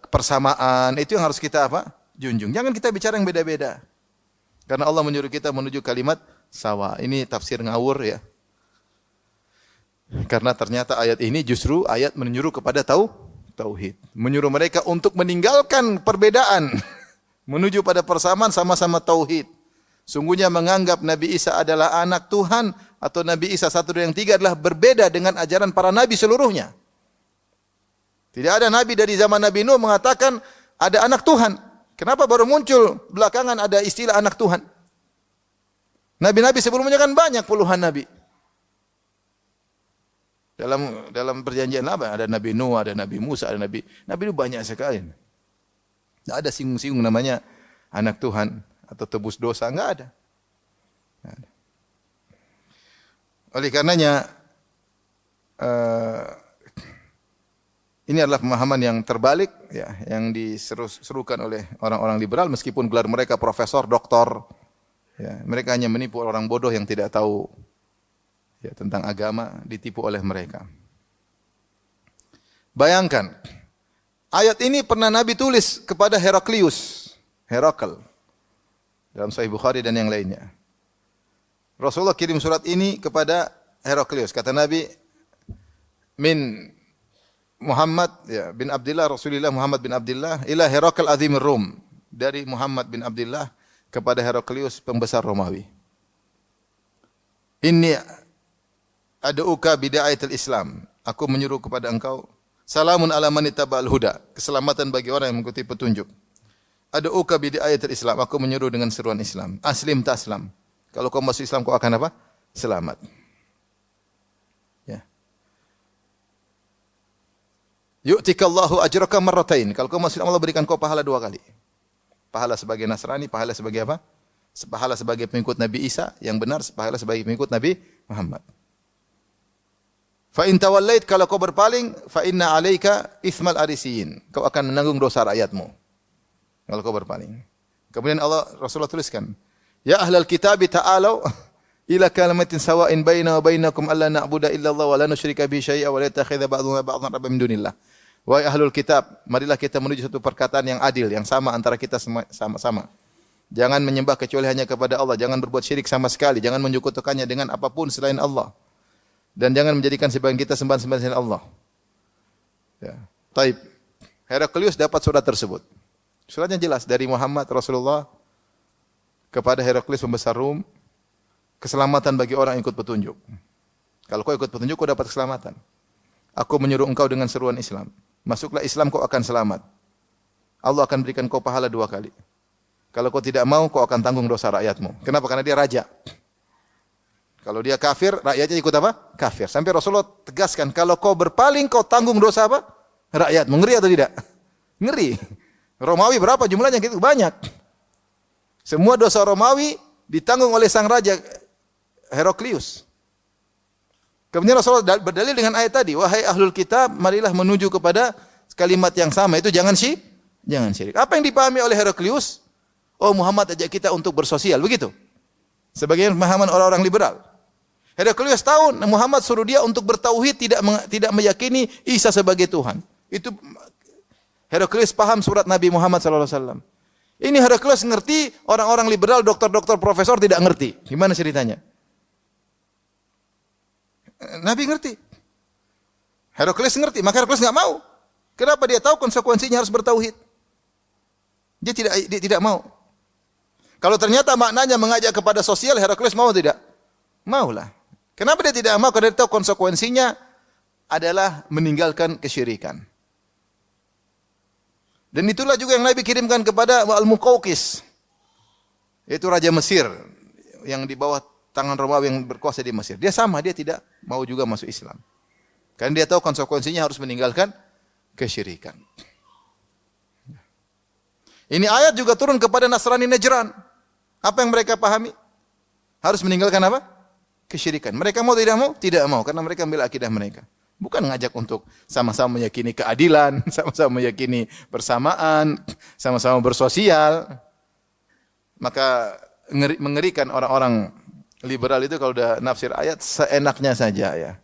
persamaan. Itu yang harus kita apa? Junjung. Jangan kita bicara yang beda-beda. Karena Allah menyuruh kita menuju kalimat sawa. Ini tafsir ngawur ya. Karena ternyata ayat ini justru ayat menyuruh kepada tauhid. Menyuruh mereka untuk meninggalkan perbedaan. Menuju pada persamaan sama-sama tauhid. Sungguhnya menganggap Nabi Isa adalah anak Tuhan atau Nabi Isa satu dan yang tiga adalah berbeda dengan ajaran para nabi seluruhnya. Tidak ada nabi dari zaman Nabi Nuh mengatakan ada anak Tuhan. Kenapa baru muncul belakangan ada istilah anak Tuhan? Nabi-nabi sebelumnya kan banyak puluhan nabi. Dalam perjanjian lama ada Nabi Nuh, ada Nabi Musa, ada Nabi itu banyak sekali. Tidak ada singgung-singgung namanya anak Tuhan atau tebus dosa, enggak ada. Nggak ada. Oleh karenanya ini adalah pemahaman yang terbalik ya, yang diserukan oleh orang-orang liberal meskipun gelar mereka profesor, doktor. Ya, mereka hanya menipu orang bodoh yang tidak tahu ya, tentang agama, ditipu oleh mereka. Bayangkan, ayat ini pernah Nabi tulis kepada Heraklius, Herakl, dalam Sahih Bukhari dan yang lainnya. Rasulullah kirim surat ini kepada Heraklius. Kata Nabi, min Muhammad ya, bin Abdullah, Rasulullah Muhammad bin Abdullah, ila Herakl azimir Rum. Dari Muhammad bin Abdullah kepada Heraklius, pembesar Romawi. Inni ad'uka bida'ayatil Islam. Aku menyuruh kepada engkau, salamun ala man ittaba'al huda. Keselamatan bagi orang yang mengikuti petunjuk. Ad'uka bida'ayatil Islam. Aku menyuruh dengan seruan Islam. Aslim taslam. Kalau kau masuk Islam, kau akan apa? Selamat. Ya. Yu'tikallahu ajraka marratain. Kalau kau masuk Islam, Allah berikan kau pahala 2 kali. Pahala sebagai Nasrani, pahala sebagai apa? Pahala sebagai pengikut Nabi Isa yang benar, pahala sebagai pengikut Nabi Muhammad. Fa in tawallait, kalau kau berpaling, fa inna 'alaika itsmal arisiyin. Kau akan menanggung dosa rakyatmu. Kalau kau berpaling. Kemudian Rasulullah tuliskan, ya ahlal kitab ta'alu ila kalimatin sawa'in baina wa bainakum alla na'budu illa Allah wa la nusyrika bihi syai'an wa la yattakhidha ba'duna ba'dhan rabban min dunillah. Wahai ahlul kitab, marilah kita menuju satu perkataan yang adil, yang sama antara kita sama-sama. Jangan menyembah kecuali hanya kepada Allah, jangan berbuat syirik sama sekali, jangan menyekutukannya dengan apapun selain Allah. Dan jangan menjadikan sebagian kita sembahan-sembahan selain Allah. Ya. Taib. Heraklius dapat surat tersebut. Suratnya jelas dari Muhammad Rasulullah kepada Heraklius pembesar Rum, keselamatan bagi orang yang ikut petunjuk. Kalau kau ikut petunjuk, kau dapat keselamatan. Aku menyuruh engkau dengan seruan Islam. Masuklah Islam, kau akan selamat. Allah akan berikan kau pahala 2 kali. Kalau kau tidak mau, kau akan tanggung dosa rakyatmu. Kenapa? Karena dia raja. Kalau dia kafir, rakyatnya ikut apa? Kafir. Sampai Rasulullah tegaskan, kalau kau berpaling, kau tanggung dosa apa? Rakyatmu. Ngeri atau tidak? Ngeri. Romawi berapa jumlahnya? Gitu banyak. Semua dosa Romawi ditanggung oleh sang raja Heraklius. Kemudian Rasulullah berdalil dengan ayat tadi, wahai ahlul kitab, marilah menuju kepada kalimat yang sama, itu jangan syirik. Apa yang dipahami oleh Heraklius? Oh, Muhammad ajak kita untuk bersosial, begitu. Sebagian pemahaman orang-orang liberal. Heraklius tahu Muhammad suruh dia untuk bertauhid, tidak meyakini Isa sebagai Tuhan. Itu Heraklius paham surat Nabi Muhammad SAW. Ini Heraklius ngerti, orang-orang liberal, dokter-dokter, profesor tidak ngerti. Gimana ceritanya? Nabi ngerti. Heraklius ngerti, maka Heraklius enggak mau. Kenapa? Dia tahu konsekuensinya harus bertauhid. Dia tidak mau. Kalau ternyata maknanya mengajak kepada sosial, Heraklius mau tidak? Maulah. Kenapa dia tidak mau? Karena dia tahu konsekuensinya adalah meninggalkan kesyirikan. Dan itulah juga yang Nabi kirimkan kepada Al-Muqawqis, yaitu Raja Mesir yang di bawah tangan Romawi yang berkuasa di Mesir. Dia sama, dia tidak mau juga masuk Islam. Karena dia tahu konsekuensinya harus meninggalkan kesyirikan. Ini ayat juga turun kepada Nasrani Najran. Apa yang mereka pahami? Harus meninggalkan apa? Kesyirikan. Mereka mau tidak mau? Tidak mau, karena mereka ambil akidah mereka. Bukan ngajak untuk sama-sama meyakini keadilan, sama-sama meyakini persamaan, sama-sama bersosial. Maka mengerikan orang-orang liberal itu kalau udah nafsir ayat seenaknya saja ya.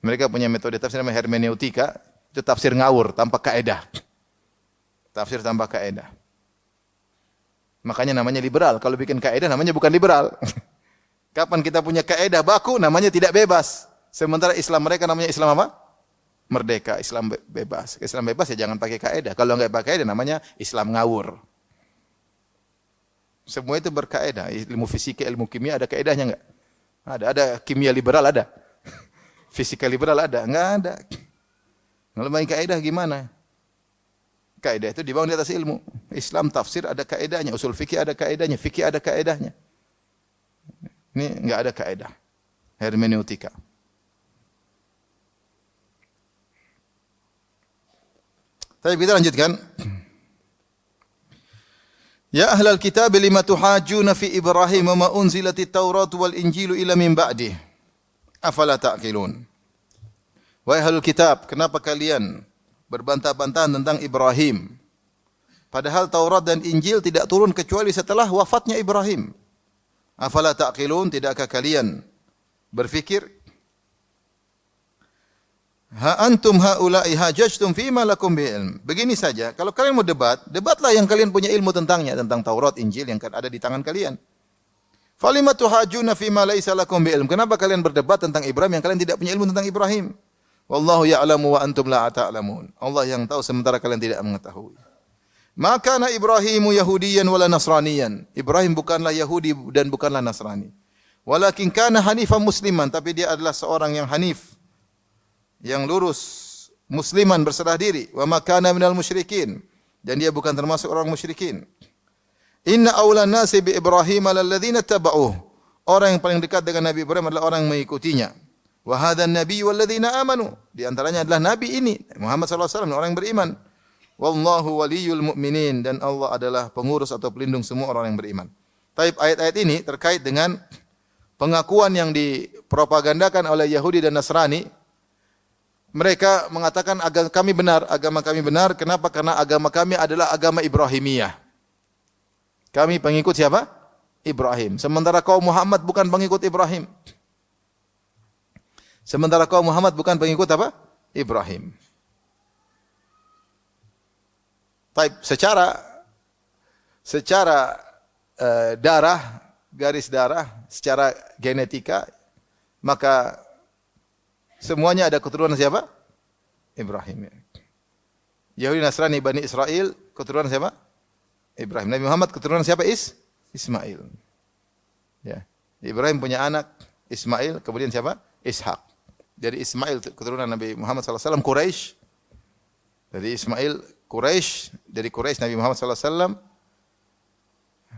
Mereka punya metode tafsir namanya hermeneutika, itu tafsir ngawur tanpa kaedah. Tafsir tanpa kaedah. Makanya namanya liberal. Kalau bikin kaedah namanya bukan liberal. Kapan kita punya kaedah baku namanya tidak bebas. Sementara Islam mereka namanya Islam apa? Merdeka, Islam bebas. Islam bebas ya jangan pakai kaedah. Kalau enggak pakai kaedah namanya Islam ngawur. Semua itu berkaedah. Ilmu fisika, ilmu kimia ada kaedahnya enggak? Ada kimia liberal ada. Fisika liberal ada? Enggak ada. Kalau main kaedah gimana? Kaidah itu dibangun di atas ilmu. Islam tafsir ada kaidahnya, usul fikih ada kaidahnya, fikih ada kaidahnya. Ini enggak ada kaidah. Hermeneutika. Tapi kita lanjutkan. Ya ahlal kitab lima tuhajjuna fi Ibrahim wa ma unzilatit Taurat wal Injilu illa min ba'dih. Afala ta'qilun. Wahai ahlul kitab, kenapa kalian berbantah-bantahan tentang Ibrahim? Padahal Taurat dan Injil tidak turun kecuali setelah wafatnya Ibrahim. Afala ta'qilun, tidakkah kalian berfikir? Ha antum haula'i hajajtum fima lakum bi'ilm. Begini saja, kalau kalian mau debat, debatlah yang kalian punya ilmu tentangnya, tentang Taurat, Injil yang ada di tangan kalian. Falima tuhajjuna fima laisa lakum bi'ilm. Kenapa kalian berdebat tentang Ibrahim yang kalian tidak punya ilmu tentang Ibrahim? Wallahu ya'lamu wa antum la ta'lamun. Allah yang tahu sementara kalian tidak mengetahui. Maka na Ibrahimu Yahudiyan wala Nasraniyan. Ibrahim bukanlah Yahudi dan bukanlah Nasrani. Walakin kana hanifan musliman, tapi dia adalah seorang yang hanif, yang lurus, musliman berserah diri. Wa ma kana minal musyrikin, dan dia bukan termasuk orang musyrikin. Inna awlan nasi bi Ibrahim alladhina tabauh. Orang yang paling dekat dengan Nabi Ibrahim adalah orang yang mengikutinya. Wa hadzan nabiyyu walladzina amanu. Di antaranya adalah nabi ini, Muhammad sallallahu alaihi wasallam, orang yang beriman. Wallahu waliyul mu'minin, dan Allah adalah pengurus atau pelindung semua orang yang beriman. Taib ayat-ayat ini terkait dengan pengakuan yang dipropagandakan oleh Yahudi dan Nasrani. Mereka mengatakan agama kami benar. Kenapa? Karena agama kami adalah agama Ibrahimiyah. Kami pengikut siapa? Ibrahim. Sementara kaum Muhammad bukan pengikut Ibrahim. Sementara kaum Muhammad bukan pengikut apa? Ibrahim. Taib secara darah, garis darah, secara genetika, maka semuanya ada keturunan siapa? Ibrahim. Yahudi, Nasrani, Bani Israel, keturunan siapa? Ibrahim. Nabi Muhammad keturunan siapa? Ismail. Ya. Ibrahim punya anak Ismail, kemudian siapa? Ishak. Dari Ismail keturunan Nabi Muhammad SAW Quraisy. Dari Ismail Quraisy, dari Quraisy Nabi Muhammad SAW.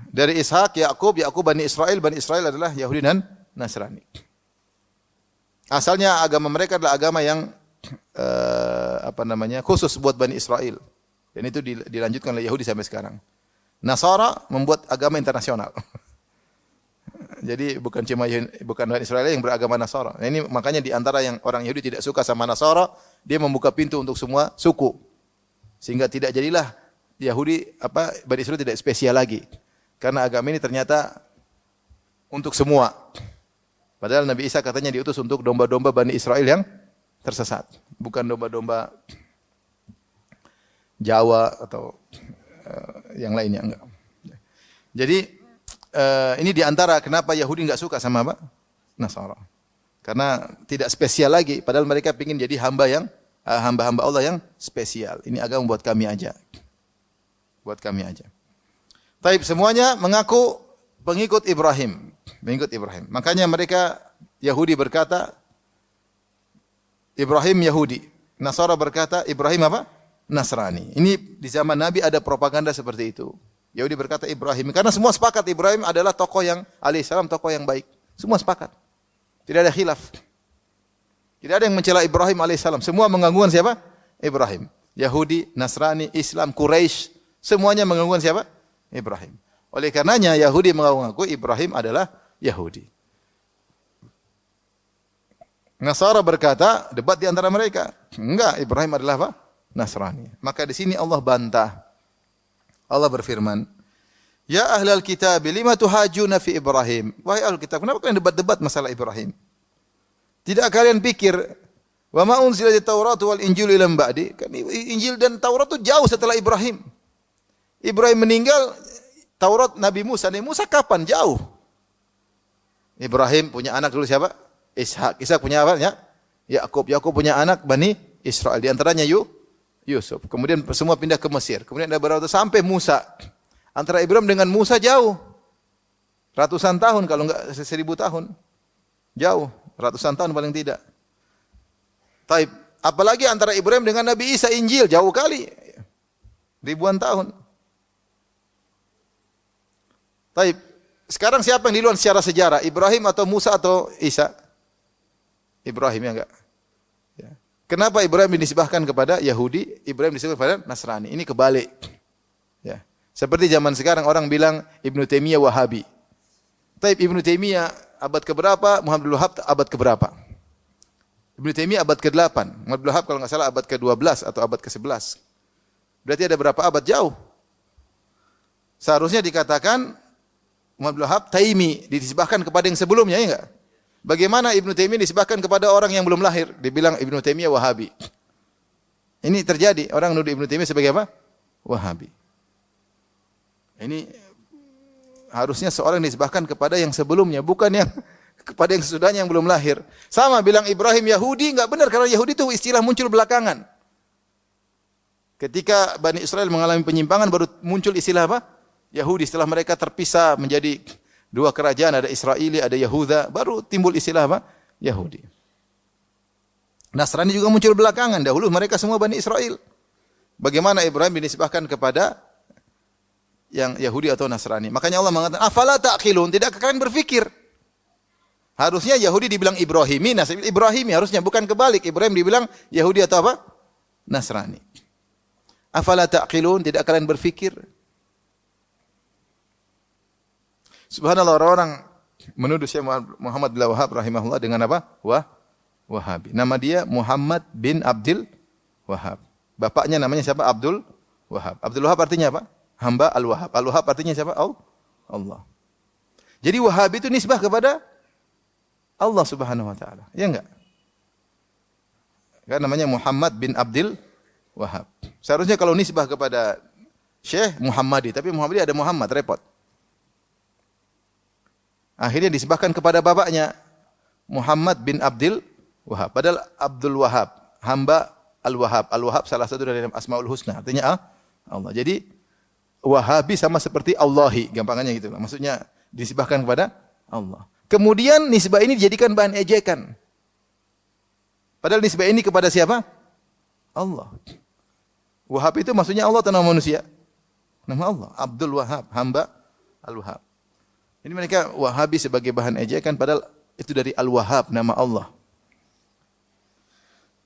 Dari Ishak Yakub Bani Israel adalah Yahudi dan Nasrani. Asalnya agama mereka adalah agama yang khusus buat Bani Israel. Dan itu dilanjutkan oleh Yahudi sampai sekarang. Nasara membuat agama internasional. Jadi bukan Bani Israel yang beragama Nasara. Nah, ini makanya di antara yang orang Yahudi tidak suka sama Nasara, dia membuka pintu untuk semua suku. Sehingga tidak jadilah Bani Israel tidak spesial lagi. Karena agama ini ternyata untuk semua. Padahal Nabi Isa katanya diutus untuk domba-domba Bani Israel yang tersesat, bukan domba-domba Jawa atau yang lainnya, enggak. Jadi ini diantara kenapa Yahudi enggak suka sama apa? Nasara. Karena tidak spesial lagi, padahal mereka ingin jadi hamba-hamba Allah yang spesial. Ini agama buat kami aja. Buat kami aja. Taib, semuanya mengaku pengikut Ibrahim. Mengikut Ibrahim. Makanya mereka Yahudi berkata Ibrahim Yahudi. Nasara berkata Ibrahim apa? Nasrani. Ini di zaman Nabi ada propaganda seperti itu. Yahudi berkata Ibrahim. Karena semua sepakat Ibrahim adalah tokoh yang alaihissalam, tokoh yang baik. Semua sepakat. Tidak ada khilaf. Tidak ada yang mencela Ibrahim alaihissalam. Semua mengganggukan siapa? Ibrahim. Yahudi, Nasrani, Islam, Quraisy, semuanya mengganggukan siapa? Ibrahim. Oleh karenanya Yahudi mengaku Ibrahim adalah Yahudi. Nasara berkata, debat di antara mereka. Enggak, Ibrahim adalah apa? Nasrani. Maka di sini Allah bantah. Allah berfirman, "Ya ahlal kitab, lima tuhajuna fi Ibrahim?" Wahai ahlul kitab, kenapa kalian debat-debat masalah Ibrahim? Tidak kalian pikir, "Wa ma unzilat at-Taurat wal Injil ila ba'di?" Kan Injil dan Taurat itu jauh setelah Ibrahim. Ibrahim meninggal, Taurat Nabi Musa kapan? Jauh. Ibrahim punya anak dulu siapa? Ishak. Ishak punya apa? Ya? Yakub. Yakub punya anak Bani Israel. Di antaranya Yusuf. Kemudian semua pindah ke Mesir. Kemudian ada beberapa sampai Musa. Antara Ibrahim dengan Musa jauh. Ratusan tahun kalau enggak 1000 tahun. Jauh. Ratusan tahun paling tidak. Taib. Apalagi antara Ibrahim dengan Nabi Isa Injil. Jauh kali. Ribuan tahun. Taib. Sekarang siapa yang duluan secara sejarah? Ibrahim atau Musa atau Isa? Ibrahim, ya enggak? Ya. Kenapa Ibrahim dinisbahkan kepada Yahudi, Ibrahim disebut kepada Nasrani? Ini kebalik. Ya. Seperti zaman sekarang orang bilang Ibnu Taimiyah Wahabi. Taib Ibnu Taimiyah abad keberapa? Muhammad bin Wahab abad keberapa? Ibnu Taimiyah abad ke-8. Muhammad bin Wahab kalau enggak salah abad ke-12 atau abad ke-11. Berarti ada berapa abad jauh? Seharusnya dikatakan Muhammad bin Wahab Taimi, dinisbahkan kepada yang sebelumnya, ya enggak? Bagaimana Ibnu Taimiyah disebahkan kepada orang yang belum lahir? Dibilang Ibnu Taimiyah Wahabi. Ini terjadi. Orang menuduh Ibnu Taimiyah sebagai apa? Wahabi. Ini harusnya seorang disebahkan kepada yang sebelumnya, bukan yang kepada yang sesudahnya yang belum lahir. Sama bilang Ibrahim Yahudi, enggak benar karena Yahudi itu istilah muncul belakangan. Ketika Bani Israel mengalami penyimpangan baru muncul istilah apa? Yahudi. Setelah mereka terpisah menjadi dua kerajaan, ada Israeli, ada Yahuda, baru timbul istilah apa? Yahudi. Nasrani juga muncul belakangan, dahulu mereka semua Bani Israel. Bagaimana Ibrahim dinisbahkan kepada yang Yahudi atau Nasrani? Makanya Allah mengatakan, "Afala ta'qilun?" Tidak kalian berpikir. Harusnya Yahudi dibilang Ibrahimi, Nasrani Ibrahimi harusnya, bukan kebalik. Ibrahim dibilang Yahudi atau apa? Nasrani. Afala ta'qilun? Tidak kalian berpikir? Subhanallah, orang-orang menuduh Syekh Muhammad bin Wahab rahimahullah dengan apa? Wahabi. Nama dia Muhammad bin Abdul Wahab. Bapaknya namanya siapa? Abdul Wahab. Abdul Wahab artinya apa? Hamba Al-Wahab. Al-Wahab artinya siapa? Allah. Jadi Wahabi itu nisbah kepada Allah Subhanahu wa taala. Ya enggak? Kan namanya Muhammad bin Abdul Wahab. Seharusnya kalau nisbah kepada Syekh Muhammadi, tapi Muhammadi ada Muhammad, repot. Akhirnya disebahkan kepada bapaknya Muhammad bin Abdul Wahab. Padahal Abdul Wahab, hamba Al-Wahab. Al-Wahab salah satu dari Asmaul Husna, artinya Allah. Jadi Wahabi sama seperti Allahi, gampangannya gitu. Maksudnya disebahkan kepada Allah. Kemudian nisbah ini dijadikan bahan ejekan. Padahal nisbah ini kepada siapa? Allah. Wahab itu maksudnya Allah atau nama manusia? Nama Allah. Abdul Wahab, hamba Al-Wahab. Ini mereka Wahabi sebagai bahan ejekan, padahal itu dari Al-Wahhab, nama Allah.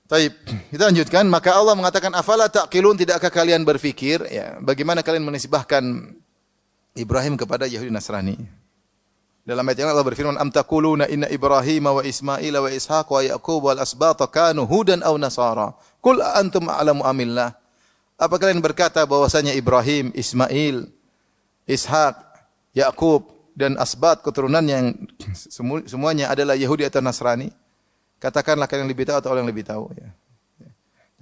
Taib, kita lanjutkan. Maka Allah mengatakan, "Afala ta'qilun?" Tidakkah kalian berpikir? Ya, bagaimana kalian menisbahkan Ibrahim kepada Yahudi Nasrani? Dalam ayat yang Allah berfirman, "Am taquluna inna Ibrahim wa Ismail wa Ishaq wa Yaqub wal asbata kanu hudan aw nasara? Qul antum a'lamu amillah." Apa kalian berkata bahwasanya Ibrahim, Ismail, Ishak, Yaqub dan asbat keturunan yang semuanya adalah Yahudi atau Nasrani? Katakanlah kalian lebih tahu atau orang yang lebih tahu. Ya.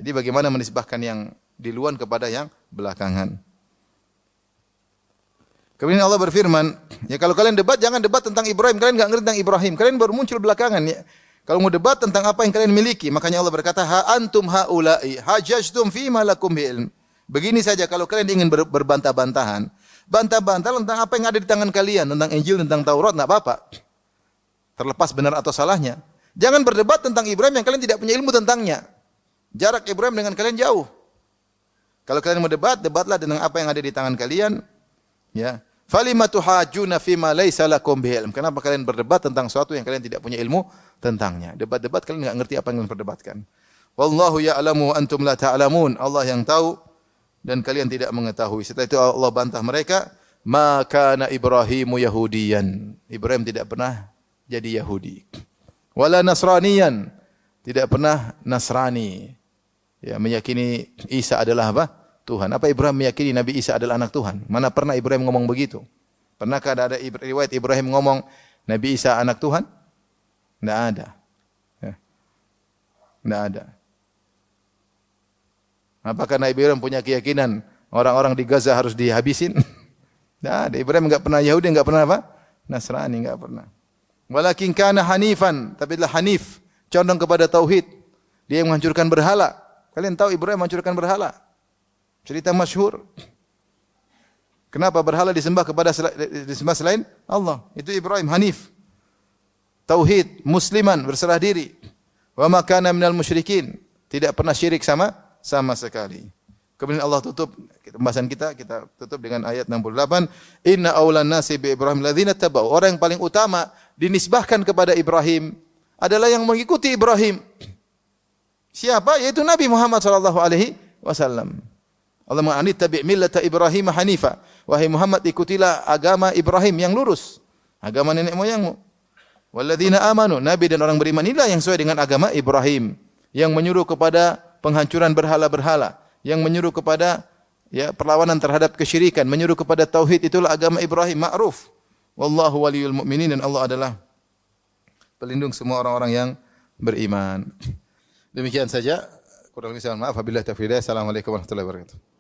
Jadi bagaimana menisbahkan yang duluan kepada yang belakangan? Kemudian Allah berfirman, ya kalau kalian debat jangan debat tentang Ibrahim, kalian enggak ngerti tentang Ibrahim, kalian baru muncul belakangan ya. Kalau mau debat tentang apa yang kalian miliki, makanya Allah berkata, "Ha antum haula'i hajajtum fi ma lakum ilm." Begini saja kalau kalian ingin berbantah-bantahan, bantah-bantah tentang apa yang ada di tangan kalian, tentang Injil, tentang Taurat, enggak apa-apa. Terlepas benar atau salahnya. Jangan berdebat tentang Ibrahim yang kalian tidak punya ilmu tentangnya. Jarak Ibrahim dengan kalian jauh. Kalau kalian mau debat, debatlah tentang apa yang ada di tangan kalian. Ya, Falima tuhajjuna fima laisa lakum bihi ilm. Kenapa kalian berdebat tentang sesuatu yang kalian tidak punya ilmu tentangnya? Debat-debat kalian enggak ngerti apa yang kalian perdebatkan. Wallahu ya'lamu wa antum la ta'lamun. Allah yang tahu dan kalian tidak mengetahui. Setelah itu Allah bantah mereka, ma kana Ibrahimu Yahudiyan. Ibrahim tidak pernah jadi Yahudi. Wala Nasraniyan. Tidak pernah Nasrani. Ya, meyakini Isa adalah apa? Tuhan. Apa Ibrahim meyakini Nabi Isa adalah anak Tuhan? Mana pernah Ibrahim ngomong begitu? Pernahkah ada riwayat Ibrahim ngomong Nabi Isa anak Tuhan? Tidak ada. Ya. Tidak ada. Apakah Nabi Ibrahim punya keyakinan orang-orang di Gaza harus dihabisin? Tidak ada. Ibrahim enggak pernah Yahudi, enggak pernah apa? Nasrani, enggak pernah. Walakin kana hanifan, tapi adalah hanif, condong kepada tauhid. Dia yang menghancurkan berhala. Kalian tahu Ibrahim menghancurkan berhala. Cerita masyhur. Kenapa berhala disembah selain Allah? Itu Ibrahim hanif. Tauhid, musliman, berserah diri. Wa ma kana minal musyrikin. Tidak pernah syirik sama sekali. Kemudian Allah tutup pembahasan kita tutup dengan ayat 68. Inna awlan nasi bi Ibrahim ladzina tabau. Orang yang paling utama dinisbahkan kepada Ibrahim adalah yang mengikuti Ibrahim. Siapa? Yaitu Nabi Muhammad sallallahu alaihi wasallam. Allah mengatakan tabi' millata Ibrahim hanifa. Wahai Muhammad, ikutilah agama Ibrahim yang lurus, agama nenek moyangmu. Walladzina amanu, Nabi dan orang beriman inilah yang sesuai dengan agama Ibrahim, yang menyuruh kepada penghancuran berhala-berhala, yang menyuruh kepada perlawanan terhadap kesyirikan, menyuruh kepada tauhid. Itulah agama Ibrahim, ma'ruf. Wallahu waliyul mu'minin, dan Allah adalah pelindung semua orang-orang yang beriman. Demikian saja. Kurang lebih mohon maaf. Wabillahi taufiq. Assalamualaikum warahmatullahi wabarakatuh.